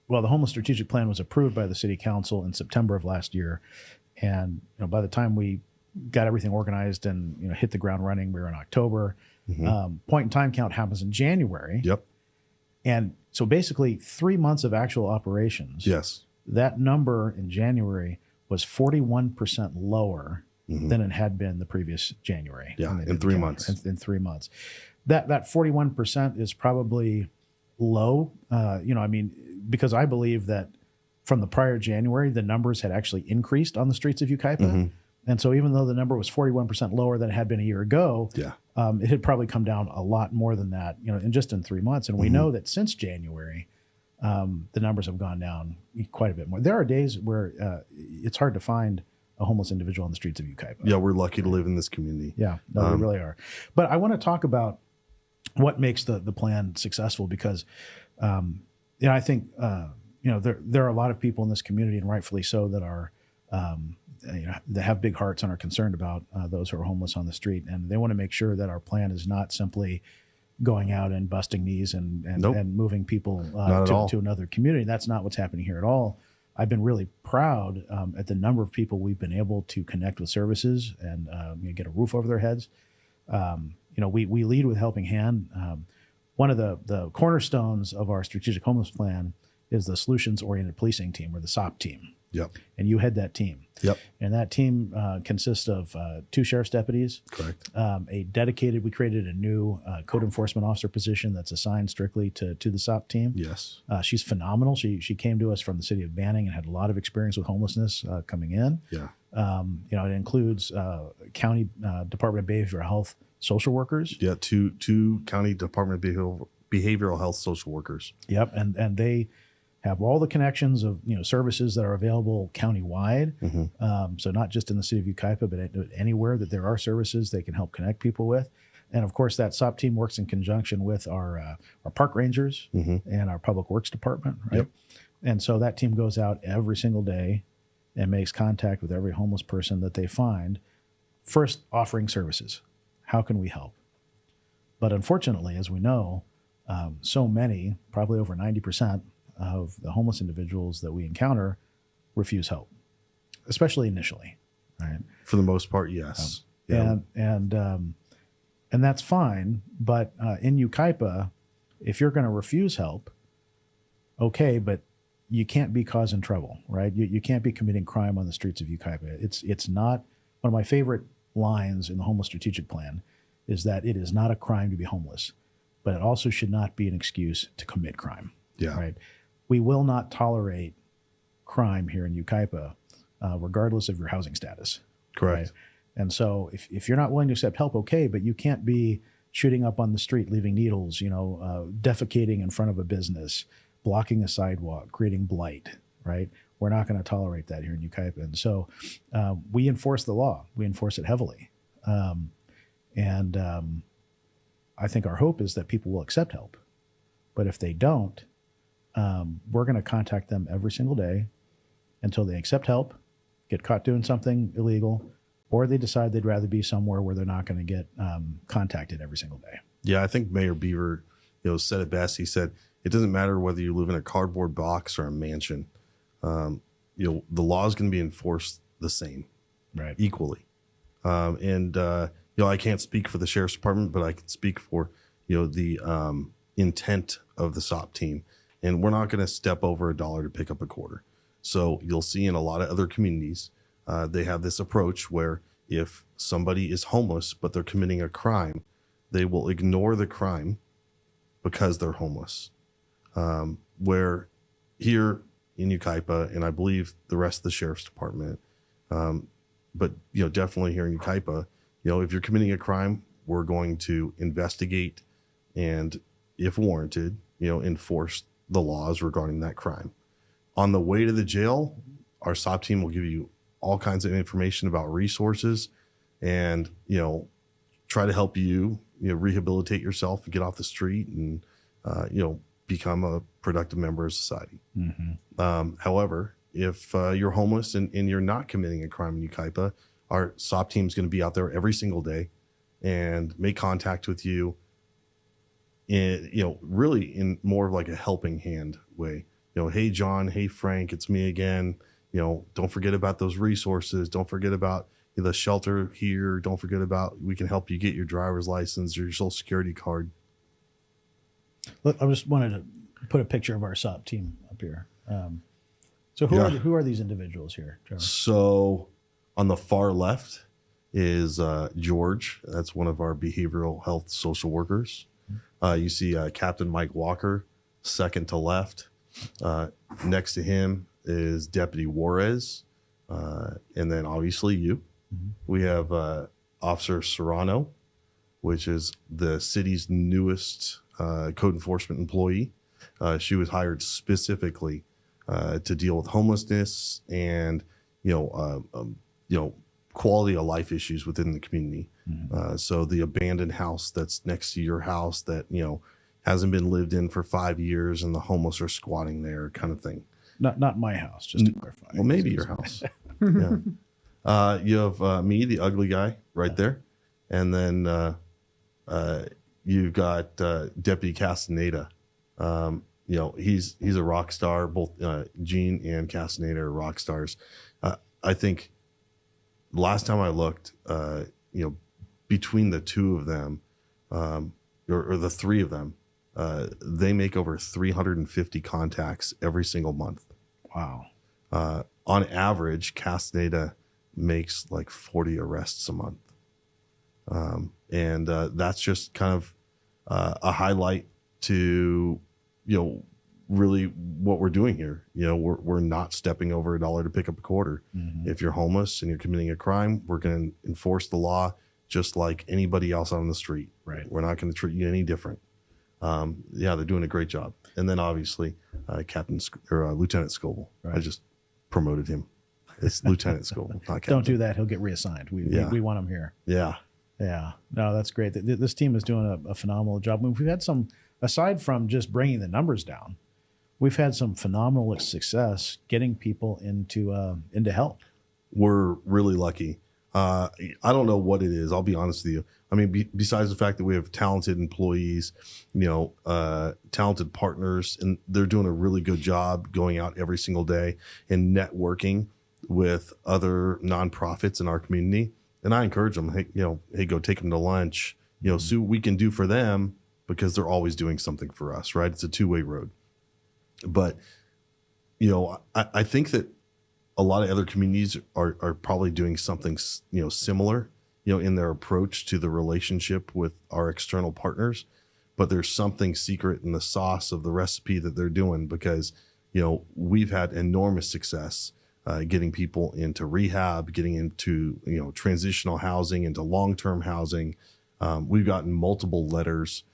The homeless strategic plan was approved by the city council in September of last year, and by the time we got everything organized and hit the ground running, we were in October. Point in time count happens in January. Yep. And so basically 3 months of actual operations. Yes. That number in January was 41% lower than it had been the previous January. Yeah, in 3 months. In 3 months. That 41% is probably low. Because I believe that from the prior January, the numbers had actually increased on the streets of Yucaipa. And so even though the number was 41% lower than it had been a year ago, it had probably come down a lot more than that, in 3 months. And we know that since January, the numbers have gone down quite a bit more. There are days where it's hard to find a homeless individual on the streets of Yucaipa. Yeah, we're lucky to live in this community. Yeah, no, we really are. But I want to talk about what makes the plan successful, because I think there are a lot of people in this community, and rightfully so, that are that have big hearts and are concerned about those who are homeless on the street, and they want to make sure that our plan is not simply going out and busting knees and moving people to another community. That's not what's happening here at all. I've been really proud at the number of people we've been able to connect with services and get a roof over their heads. We lead with Helping Hand. One of the cornerstones of our strategic homeless plan is the solutions-oriented policing team, or the SOP team. Yep. And you head that team. Yep. And that team consists of 2 sheriff's deputies. Correct. We created a new code enforcement officer position that's assigned strictly to the SOP team. Yes. She's phenomenal. She came to us from the city of Manning and had a lot of experience with homelessness coming in. Yeah. It includes county Department of Behavioral Health social workers. Yeah, two county Department of Behavioral Health social workers. Yep, and they have all the connections of services that are available countywide. So not just in the city of Yucaipa, but anywhere that there are services they can help connect people with. And of course, that SOP team works in conjunction with our park rangers and our public works department, right? Yep. And so that team goes out every single day and makes contact with every homeless person that they find, first offering services. How can we help? But unfortunately, as we know, so many, probably over 90% of the homeless individuals that we encounter refuse help, especially initially, right? For the most part, yes. And that's fine. But in Yucaipa, if you're going to refuse help, okay, but you can't be causing trouble, right? You can't be committing crime on the streets of Yucaipa. It's not, one of my favorite lines in the homeless strategic plan is that it is not a crime to be homeless, but it also should not be an excuse to commit crime. Yeah. Right. We will not tolerate crime here in Yucaipa regardless of your housing status. Correct. Right? And so if you're not willing to accept help, okay, but you can't be shooting up on the street, leaving needles, defecating in front of a business, blocking a sidewalk, creating blight, right? We're not going to tolerate that here in Yucaipa. And so we enforce the law. We enforce it heavily. I think our hope is that people will accept help. But if they don't, we're going to contact them every single day until they accept help, get caught doing something illegal, or they decide they'd rather be somewhere where they're not going to get contacted every single day. Yeah, I think Mayor Beaver, said it best. He said, it doesn't matter whether you live in a cardboard box or a mansion. The law is going to be enforced the same, Right. equally. I can't speak for the sheriff's department, but I can speak for, the intent of the SOP team. And we're not going to step over $1 to pick up a quarter. So you'll see in a lot of other communities, they have this approach where if somebody is homeless, but they're committing a crime, they will ignore the crime because they're homeless. Where here in Yucaipa, and I believe the rest of the sheriff's department, but definitely here in Yucaipa, if you're committing a crime, we're going to investigate and, if warranted, enforce the laws regarding that crime. On the way to the jail, our SOP team will give you all kinds of information about resources and, try to help you, rehabilitate yourself and get off the street and, become a productive member of society. Mm-hmm. However, if you're homeless and you're not committing a crime in Yucaipa, our SOP team is going to be out there every single day and make contact with you in, really in more of like a helping hand way. Hey, John, hey, Frank, it's me again. Don't forget about those resources. Don't forget about the shelter here. Don't forget about, we can help you get your driver's license or your social security card. Look, I just wanted to put a picture of our SOP team up here. So who are these individuals here, Trevor? So on the far left is George. That's one of our behavioral health social workers. You see Captain Mike Walker, second to left. Next to him is Deputy Juarez. And then obviously you. Mm-hmm. We have Officer Serrano, which is the city's newest code enforcement employee. She was hired specifically to deal with homelessness and, quality of life issues within the community. Mm-hmm. So the abandoned house that's next to your house that, hasn't been lived in for 5 years and the homeless are squatting there kind of thing. Not my house, just to clarify. Well, maybe your house. Yeah. You have me, the ugly guy, right there. And then you've got Deputy Castaneda. He's a rock star. Both Gene and Castaneda are rock stars. I think last time I looked, between the two of them, or the three of them, they make over 350 contacts every single month. Wow. On average, Castaneda makes like 40 arrests a month. And that's just kind of a highlight to, really what we're doing here. We're not stepping over $1 to pick up a quarter. Mm-hmm. If you're homeless and you're committing a crime, we're going to enforce the law just like anybody else on the street. Right. We're not going to treat you any different. They're doing a great job. And then obviously, Lieutenant Scoble. Right. I just promoted him. It's Lieutenant Scoble, not Captain. Don't do that. He'll get reassigned. We want him here. Yeah. Yeah. No, that's great. This team is doing a phenomenal job. We've had some, aside from just bringing the numbers down, we've had some phenomenal success getting people into help. We're really lucky. I don't know what it is. I'll be honest with you. I mean, besides the fact that we have talented employees, talented partners, and they're doing a really good job going out every single day and networking with other nonprofits in our community. And I encourage them, hey, go take them to lunch, see what we can do for them because they're always doing something for us, right? It's a two-way road. But, I think that a lot of other communities are probably doing something, similar, in their approach to the relationship with our external partners. But there's something secret in the sauce of the recipe that they're doing because, we've had enormous success getting people into rehab, getting into, transitional housing, into long-term housing. We've gotten multiple letters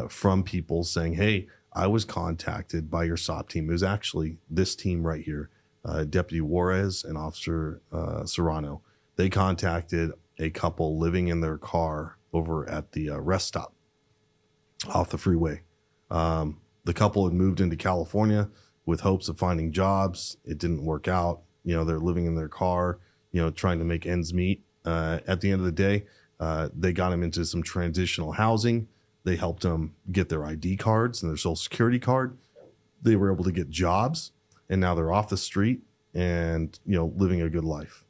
from people saying, hey, I was contacted by your SOP team. It was actually this team right here, Deputy Juarez and Officer Serrano. They contacted a couple living in their car over at the rest stop off the freeway. The couple had moved into California with hopes of finding jobs. It didn't work out. They're living in their car, trying to make ends meet. At the end of the day, they got them into some transitional housing. They helped them get their ID cards and their social security card. They were able to get jobs, and now they're off the street and, living a good life.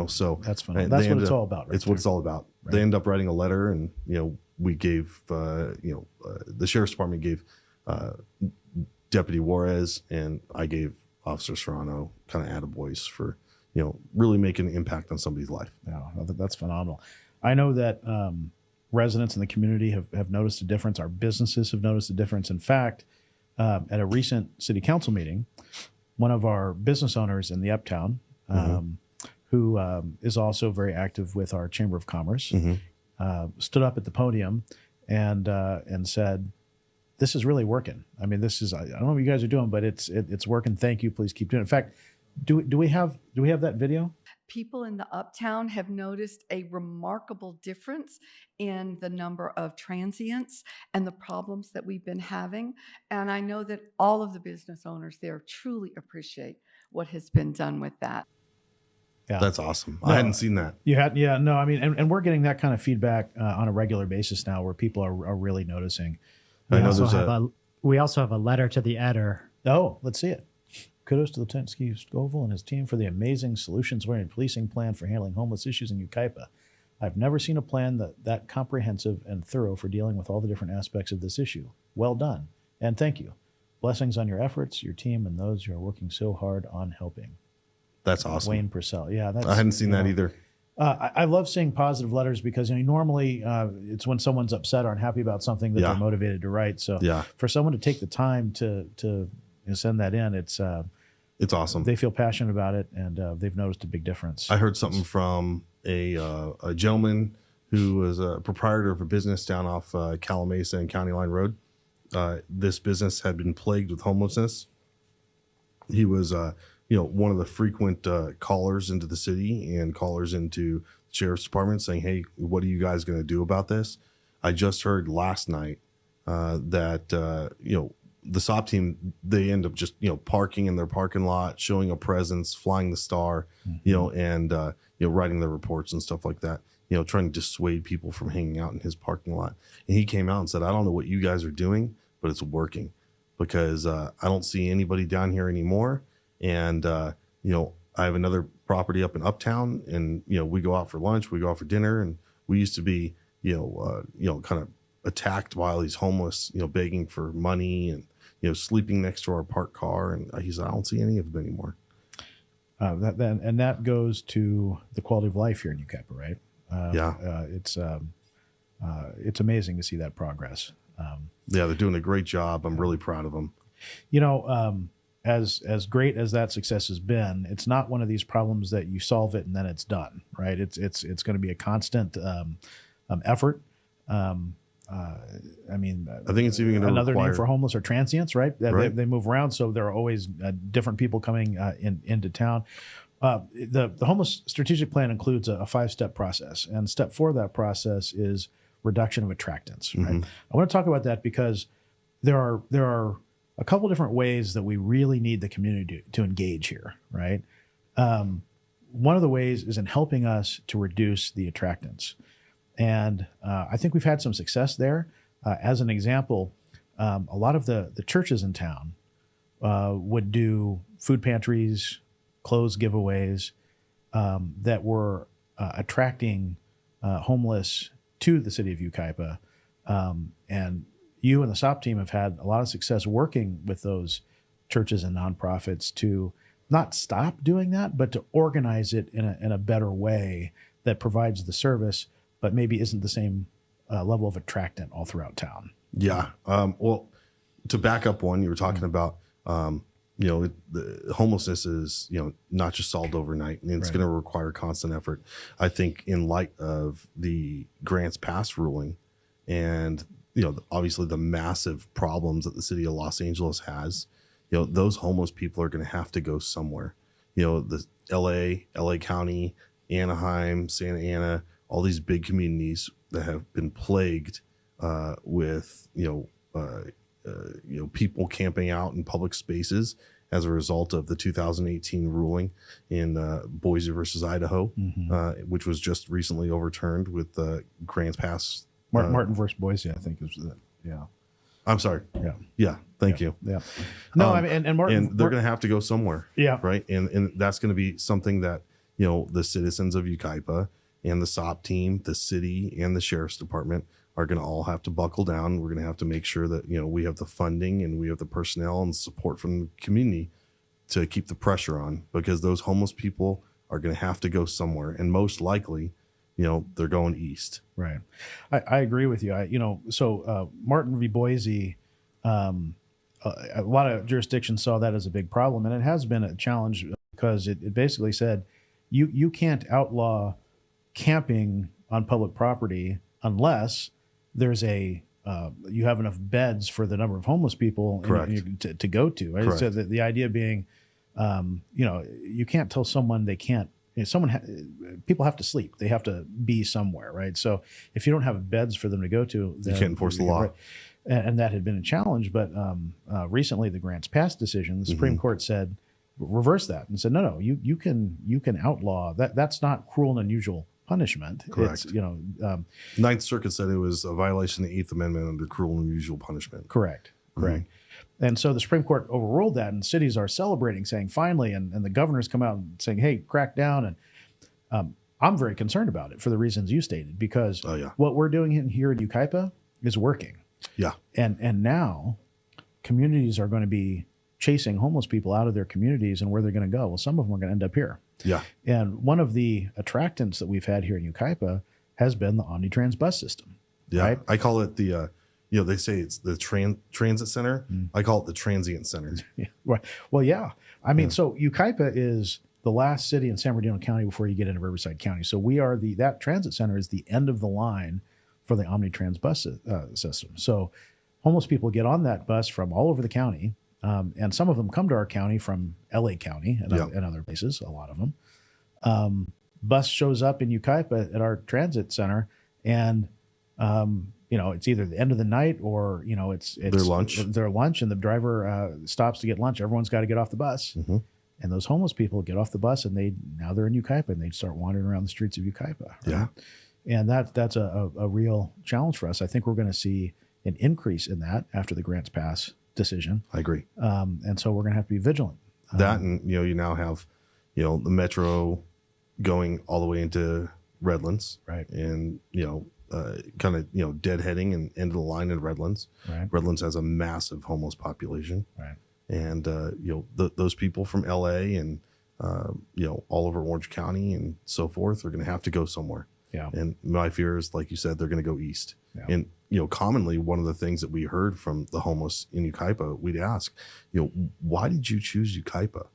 So that's fun. That's what it's all about. Right? It's what it's all about. Right. They end up writing a letter, and, we gave, the sheriff's department gave, Deputy Juarez, and I gave Officer Serrano kind of attaboys for, really making an impact on somebody's life. Yeah, that's phenomenal. I know that residents in the community have noticed a difference. Our businesses have noticed a difference. In fact, at a recent city council meeting, one of our business owners in the Uptown, who is also very active with our Chamber of Commerce, stood up at the podium and said, "This is really working. I mean, I don't know what you guys are doing, but it's working. Thank you. Please keep doing it." In fact, do we have that video? People in the Uptown have noticed a remarkable difference in the number of transients and the problems that we've been having. And I know that all of the business owners there truly appreciate what has been done with that. Yeah. That's awesome. No, I hadn't seen that. You had, yeah, no, I mean, and we're getting that kind of feedback on a regular basis now, where people are really noticing. We also have a letter to the editor. Oh, let's see it. Kudos to Lieutenant Steve Scoville and his team for the amazing solutions-oriented policing plan for handling homeless issues in Yucaipa. I've never seen a plan that comprehensive and thorough for dealing with all the different aspects of this issue. Well done, and thank you. Blessings on your efforts, your team, and those who are working so hard on helping. That's awesome. Wayne Purcell. Yeah, I hadn't seen that either. I love seeing positive letters because normally it's when someone's upset or unhappy about something that they're motivated to write. So for someone to take the time to send that in, it's awesome. They feel passionate about it, and they've noticed a big difference. I heard something from a gentleman who was a proprietor of a business down off Calamasa and County Line Road. This business had been plagued with homelessness. He was one of the frequent callers into the city and callers into the sheriff's department saying, "Hey, what are you guys going to do about this?" I just heard last night that the SOP team, they end up just parking in their parking lot, showing a presence, flying the star, and writing their reports and stuff like that. Trying to dissuade people from hanging out in his parking lot. And he came out and said, "I don't know what you guys are doing, but it's working because I don't see anybody down here anymore." And, I have another property up in Uptown, and, we go out for lunch, we go out for dinner, and we used to be, kind of attacked by all these homeless, begging for money and, sleeping next to our parked car. And he said, "I don't see any of them anymore." That goes to the quality of life here in Yucaipa, right? It's amazing to see that progress. They're doing a great job. I'm really proud of them. As great as that success has been, it's not one of these problems that you solve it and then it's done, right? It's going to be a constant effort. I think it's even another name for homeless or transients, right? They move around, so there are always different people coming into town. The homeless strategic plan includes a 5-step process, and step 4 of that process is reduction of attractants. Right? I want to talk about that because there are a couple different ways that we really need the community to engage here, right? One of the ways is in helping us to reduce the attractants. And I think we've had some success there. As an example, a lot of the churches in town would do food pantries, clothes giveaways that were attracting homeless to the city of Yucaipa. And you and the SOP team have had a lot of success working with those churches and nonprofits to not stop doing that, but to organize it in a better way that provides the service, but maybe isn't the same level of attractant all throughout town. Yeah. Well, to back up one, you were talking about, the homelessness is, not just solved overnight, and it's going to require constant effort. I think in light of the grants pass ruling and, obviously the massive problems that the city of Los Angeles has, those homeless people are going to have to go somewhere. The LA County, Anaheim, Santa Ana, all these big communities that have been plagued with, people camping out in public spaces as a result of the 2018 ruling in Boise versus Idaho, which was just recently overturned with the grants pass. Martin versus Boise, I think is that. Yeah. I'm sorry. Yeah. Thank you. Yeah. No, I mean, and Martin, and they're going to have to go somewhere. Yeah. Right. And that's going to be something that, the citizens of Yucaipa and the SOP team, the city and the sheriff's department are going to all have to buckle down. We're going to have to make sure that, we have the funding and we have the personnel and support from the community to keep the pressure on, because those homeless people are going to have to go somewhere. And most likely, they're going east. Right. I agree with you. Martin v. Boise, a lot of jurisdictions saw that as a big problem, and it has been a challenge because it basically said you can't outlaw camping on public property unless there's you have enough beds for the number of homeless people to go to. Right? So the idea being, you can't tell someone they can't. People have to sleep. They have to be somewhere, right? So if you don't have beds for them to go to, you can't enforce the law. Right? And that had been a challenge. But recently, the grants pass decision, the Supreme Court said reverse that and said no, you can outlaw that. That's not cruel and unusual punishment. Correct. It's, Ninth Circuit said it was a violation of the Eighth Amendment under cruel and unusual punishment. Correct. And so the Supreme Court overruled that, and cities are celebrating, saying finally, and the governor's come out and saying, hey, crack down. And I'm very concerned about it for the reasons you stated, because what we're doing here in Yucaipa is working. Yeah. And now communities are going to be chasing homeless people out of their communities, and where they're going to go. Well, some of them are going to end up here. Yeah. And one of the attractants that we've had here in Yucaipa has been the Omnitrans bus system. Yeah. Right? I call it the, they say it's the transit center. I call it the transient center. Yeah. Right. Well, yeah. I mean, so Yucaipa is the last city in San Bernardino County before you get into Riverside County. So we are that transit center is the end of the line for the Omnitrans bus system. So homeless people get on that bus from all over the county. And some of them come to our county from LA County and other places, a lot of them. Bus shows up in Yucaipa at our transit center, and it's either the end of the night or it's their lunch, and the driver stops to get lunch. Everyone's got to get off the bus, and those homeless people get off the bus, and now they're in Yucaipa, and they start wandering around the streets of Yucaipa. Right? Yeah, and that's a real challenge for us. I think we're going to see an increase in that after the grants pass decision. I agree. And so we're going to have to be vigilant. That, and you now have the metro going all the way into Redlands, right? And kind of deadheading and end of the line in Redlands. Right. Redlands has a massive homeless population, right? And those people from LA and all over Orange County and so forth are going to have to go somewhere. Yeah. And my fear is, like you said, they're going to go east. Yeah. And commonly one of the things that we heard from the homeless in Yucaipa, we'd ask, why did you choose Yucaipa?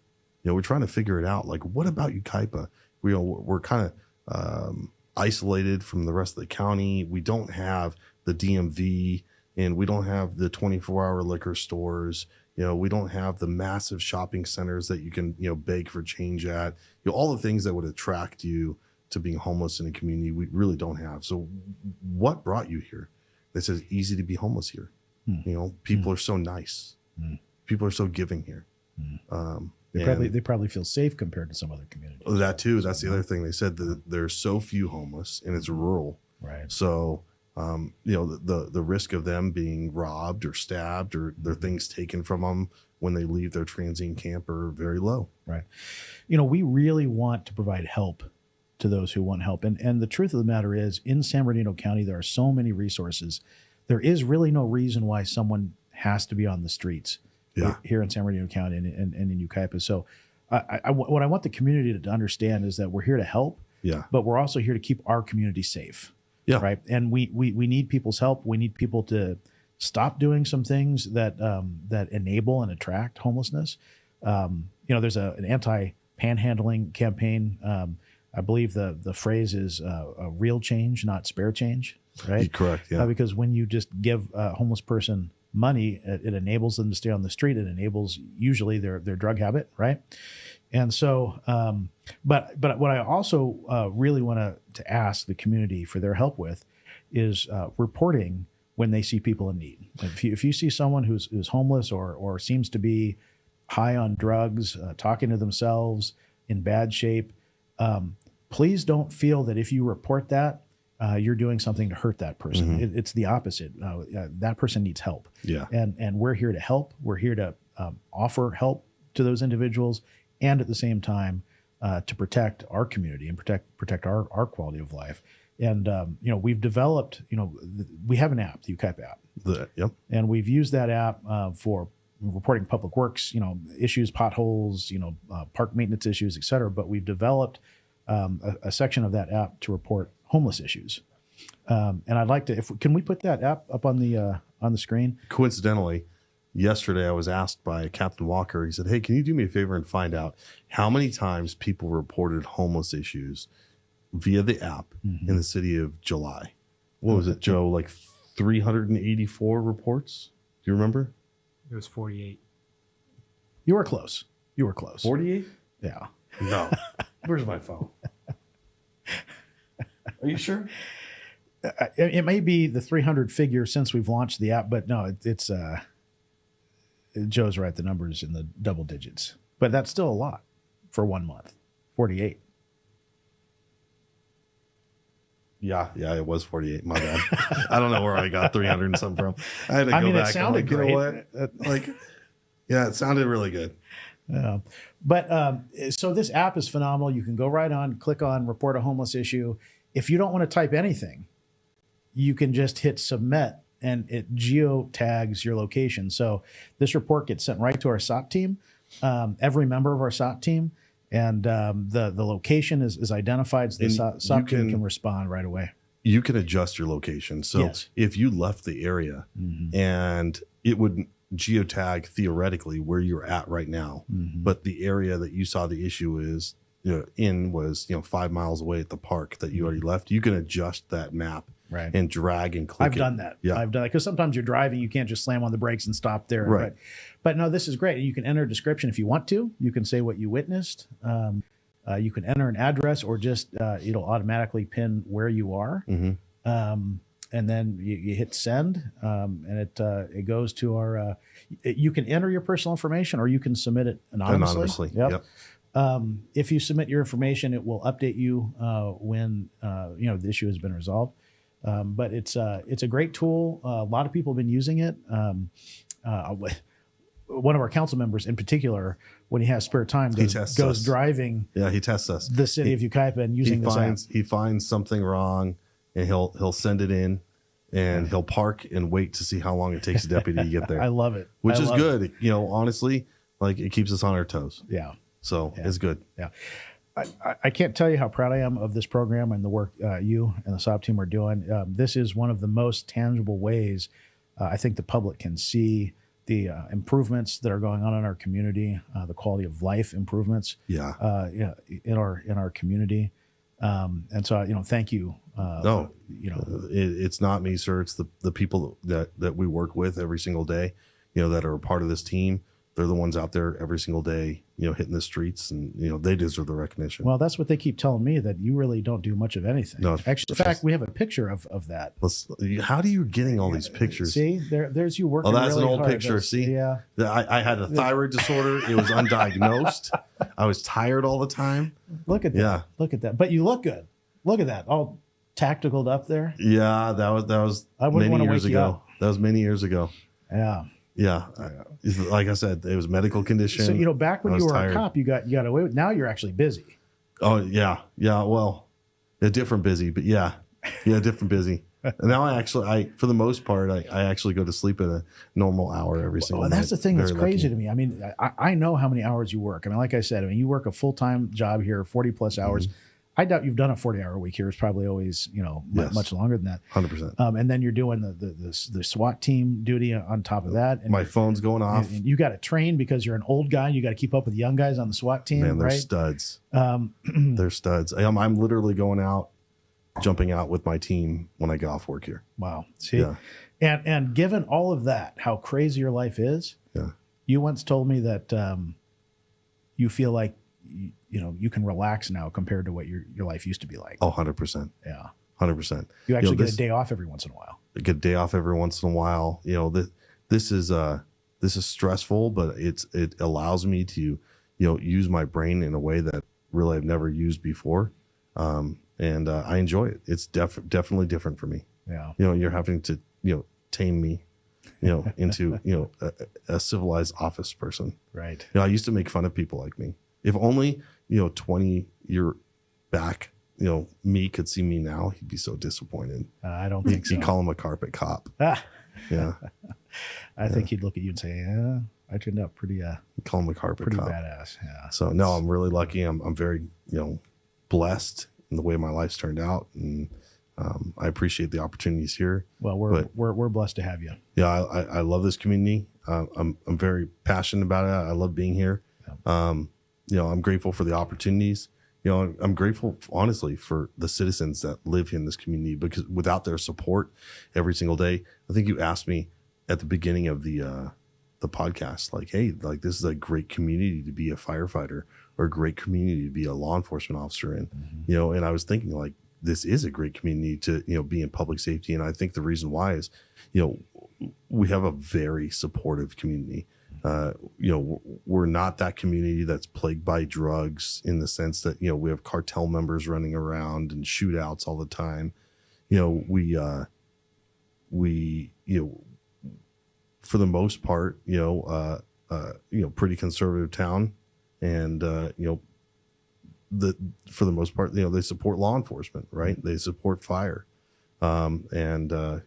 We're trying to figure it out. Like, what about Yucaipa? We're kind of isolated from the rest of the county. We don't have the DMV, and we don't have the 24-hour liquor stores. We don't have the massive shopping centers that you can beg for change at. All the things that would attract you to being homeless in a community, we really don't have. So what brought you here? They said it's easy to be homeless here. People are so nice. People are so giving here. They probably feel safe compared to some other communities. That too. That's the other thing. They said that there's so few homeless, and it's rural. Right. So, the risk of them being robbed or stabbed or their things taken from them when they leave their transient camp are very low. Right. We really want to provide help to those who want help. And the truth of the matter is, in San Bernardino County, there are so many resources. There is really no reason why someone has to be on the streets here in San Bernardino County and in Yucaipa. So what I want the community to understand is that we're here to help, but we're also here to keep our community safe. Yeah. Right. And we need people's help. We need people to stop doing some things that enable and attract homelessness. There's an anti-panhandling campaign. I believe the phrase is a real change, not spare change, right? Correct, yeah. Because when you just give a homeless person money, it enables them to stay on the street. It enables usually their drug habit, right? And so, but what I also really want to ask the community for their help with is reporting when they see people in need. If you see someone who's homeless or seems to be high on drugs, talking to themselves, in bad shape, please don't feel that if you report that, you're doing something to hurt that person. It's the opposite. That person needs help. Yeah. And we're here to help. We're here to offer help to those individuals, and at the same time to protect our community and protect our quality of life. And we've developed. We have an app, the Yucaipa app. Yep. And we've used that app for reporting public works, issues, potholes, park maintenance issues, et cetera. But we've developed a section of that app to report homeless issues. And I'd like to, can we put that app up on the screen? Coincidentally, yesterday I was asked by Captain Walker, he said, hey, can you do me a favor and find out how many times people reported homeless issues via the app in the city of July? What was it, Joe? Like 384 reports? Do you remember? It was 48. You were close. 48? Yeah. No. Where's my phone? Are you sure? It may be the 300 figure since we've launched the app, but no, it's Joe's right. The number's in the double digits, but that's still a lot for 1 month. 48. Yeah, it was 48. My bad. I don't know where I got 300 and something from. I had to go back. It sounded great. You know what? It sounded really good. But so this app is phenomenal. You can go right on, click on report a homeless issue. If you don't want to type anything, you can just hit submit and it geotags your location. So this report gets sent right to our SOT team, every member of our SOT team. And the location is identified, so the SOT team can respond right away. You can adjust your location. So if you left the area and it would geotag theoretically where you're at right now, but the area that you saw the issue is was 5 miles away at the park that you already left, you can adjust that map and drag and click. I've done that. Yeah. I've done it because sometimes you're driving, you can't just slam on the brakes and stop there. Right. But no, this is great. You can enter a description if you want to. You can say what you witnessed. You can enter an address or just it'll automatically pin where you are. And then you hit send, and it goes to our. You can enter your personal information, or you can submit it anonymously. Yep. If you submit your information, it will update you when the issue has been resolved. But it's a great tool. A lot of people have been using it. One of our council members, in particular, when he has spare time, goes driving. Yeah, he tests us. The city of Yucaipa and using this app. He finds something wrong, and he'll send it in, and he'll park and wait to see how long it takes a deputy to get there. I love it. Which is good. Honestly, it keeps us on our toes. Yeah. So it's good. Yeah. I can't tell you how proud I am of this program and the work you and the SOP team are doing. This is one of the most tangible ways I think the public can see the improvements that are going on in our community, the quality of life improvements. In our community. And so, thank you. It's not me, sir. It's the people that we work with every single day, that are a part of this team. They're the ones out there every single day, hitting the streets, and, they deserve the recognition. Well, that's what they keep telling me, that you really don't do much of anything. No, actually, in fact, we have a picture of that. How do you getting all these pictures? See, there's you working. Oh, that's really an old hard. picture. See, yeah. I had a thyroid disorder. It was undiagnosed. I was tired all the time. Look at that. Yeah. Look at that. But you look good. Look at that. All tacticaled up there. Yeah, that was many years ago. That was many years ago. Yeah. Yeah. Like I said, it was medical condition. So, back when you were a cop, you got away with. Now you're actually busy. Oh, yeah. Yeah. Well, a different busy, but yeah, different busy. And now for the most part, I actually go to sleep at a normal hour every single night. That's the thing that's crazy to me. I mean, I know how many hours you work. I mean, like I said, you work a full-time job here, 40 plus hours. I doubt you've done a 40-hour week here. It's probably always, much longer than that. 100%. And then you're doing the SWAT team duty on top of that. And my phone's going off. And you got to train because you're an old guy. You got to keep up with the young guys on the SWAT team. Man, they're right? studs. They're studs. I'm literally going out, jumping out with my team when I get off work here. Wow. See, Yeah. and given all of that, how crazy your life is. Yeah. You once told me that you feel like you can relax now compared to what your life used to be like. Oh, 100%. Yeah. 100%. You actually get a day off every once in a while. Get a day off every once in a while. This is stressful, but it allows me to, use my brain in a way that really I've never used before. And I enjoy it. It's definitely different for me. Yeah. You're having to, tame me, into, a civilized office person. Right. I used to make fun of people like me. If only, 20 year back, me could see me now, he'd be so disappointed. I don't think so. He'd call him a carpet cop. Yeah. I think he'd look at you and say, yeah, I turned out pretty, call him a carpet pretty cop. badass. Yeah. So no, I'm really lucky. I'm very, blessed in the way my life's turned out. And, I appreciate the opportunities here. Well, we're blessed to have you. Yeah. I love this community. I'm very passionate about it. I love being here. Yeah. I'm grateful for the opportunities. I'm grateful, honestly, for the citizens that live in this community, because without their support every single day, I think you asked me at the beginning of the podcast, like, hey, like, this is a great community to be a firefighter, or a great community to be a law enforcement officer in, and I was thinking, like, this is a great community to, be in public safety. And I think the reason why is, we have a very supportive community. We're not that community that's plagued by drugs, in the sense that, we have cartel members running around and shootouts all the time. We for the most part, pretty conservative town, and, for the most part, they support law enforcement, right? They support fire. The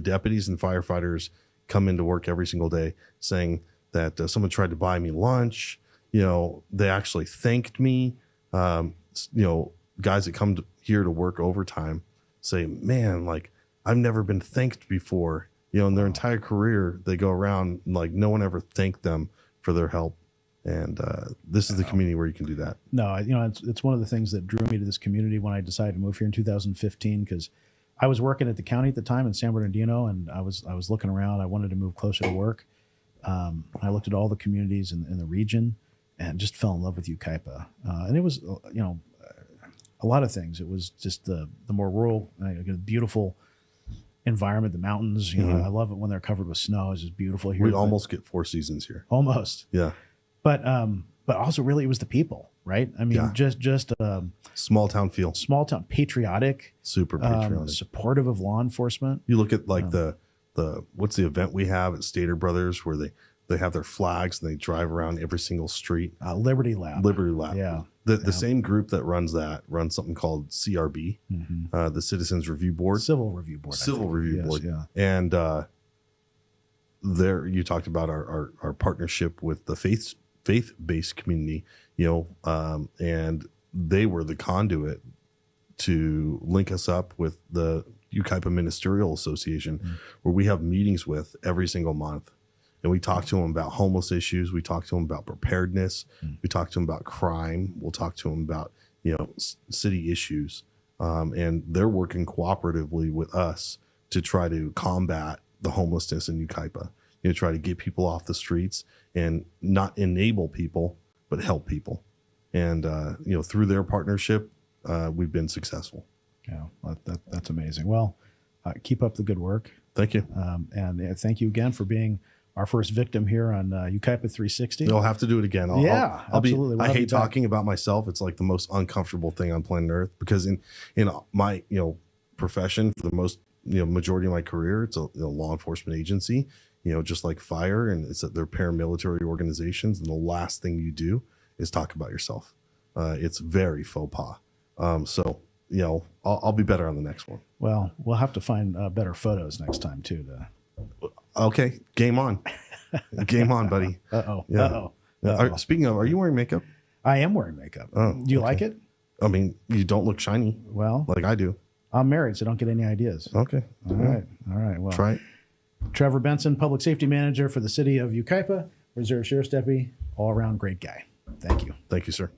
deputies and firefighters come into work every single day saying that someone tried to buy me lunch. They actually thanked me. Guys that come here to work overtime say, man, like, I've never been thanked before. In their entire career, they go around, like, no one ever thanked them for their help. And this is the community where you can do that. No, it's one of the things that drew me to this community when I decided to move here in 2015, because I was working at the county at the time in San Bernardino, and I was looking around. I wanted to move closer to work. I looked at all the communities in the region and just fell in love with Yucaipa. And it was, a lot of things. It was just the more rural, beautiful environment, the mountains. I love it when they're covered with snow. It's just beautiful here. We almost get 4 seasons here. Almost. Yeah. But also really it was the people, right? I mean, just small town feel, small town, patriotic, super patriotic, supportive of law enforcement. You look at like the what's the event we have at Stater Brothers, where they have their flags and they drive around every single street. Liberty Lab. Yeah. The same group that runs something called CRB, the Citizens Review Board. Civil Review Board. Yeah. And there you talked about our partnership with the faith-based community, and they were the conduit to link us up with the Yucaipa Ministerial Association, where we have meetings with every single month. And we talk to them about homeless issues. We talk to them about preparedness. We talk to them about crime. We'll talk to them about, city issues. And they're working cooperatively with us to try to combat the homelessness in Yucaipa. Try to get people off the streets and not enable people, but help people. And, through their partnership, we've been successful. Yeah, that's amazing. Well, keep up the good work. Thank you. And thank you again for being our first victim here on Yucaipa 360. I'll have to do it again. Absolutely. I hate talking about myself. It's like the most uncomfortable thing on planet Earth, because in my profession, for the most majority of my career, it's a law enforcement agency. Just like fire, and it's that they're paramilitary organizations, and the last thing you do is talk about yourself. It's very faux pas. So I'll be better on the next one. Well, we'll have to find better photos next time too. Okay, game on. Game on, buddy. Uh-oh. Speaking of, are you wearing makeup? I am wearing makeup. Oh, do you like it? I mean, you don't look shiny Well, like I do. I'm married, so don't get any ideas. Okay. All right. All right. Well, Try it. Trevor Benson, Public Safety Manager for the city of Yucaipa, Reserve Sheriff's Deputy, all around great guy. Thank you. Thank you, sir.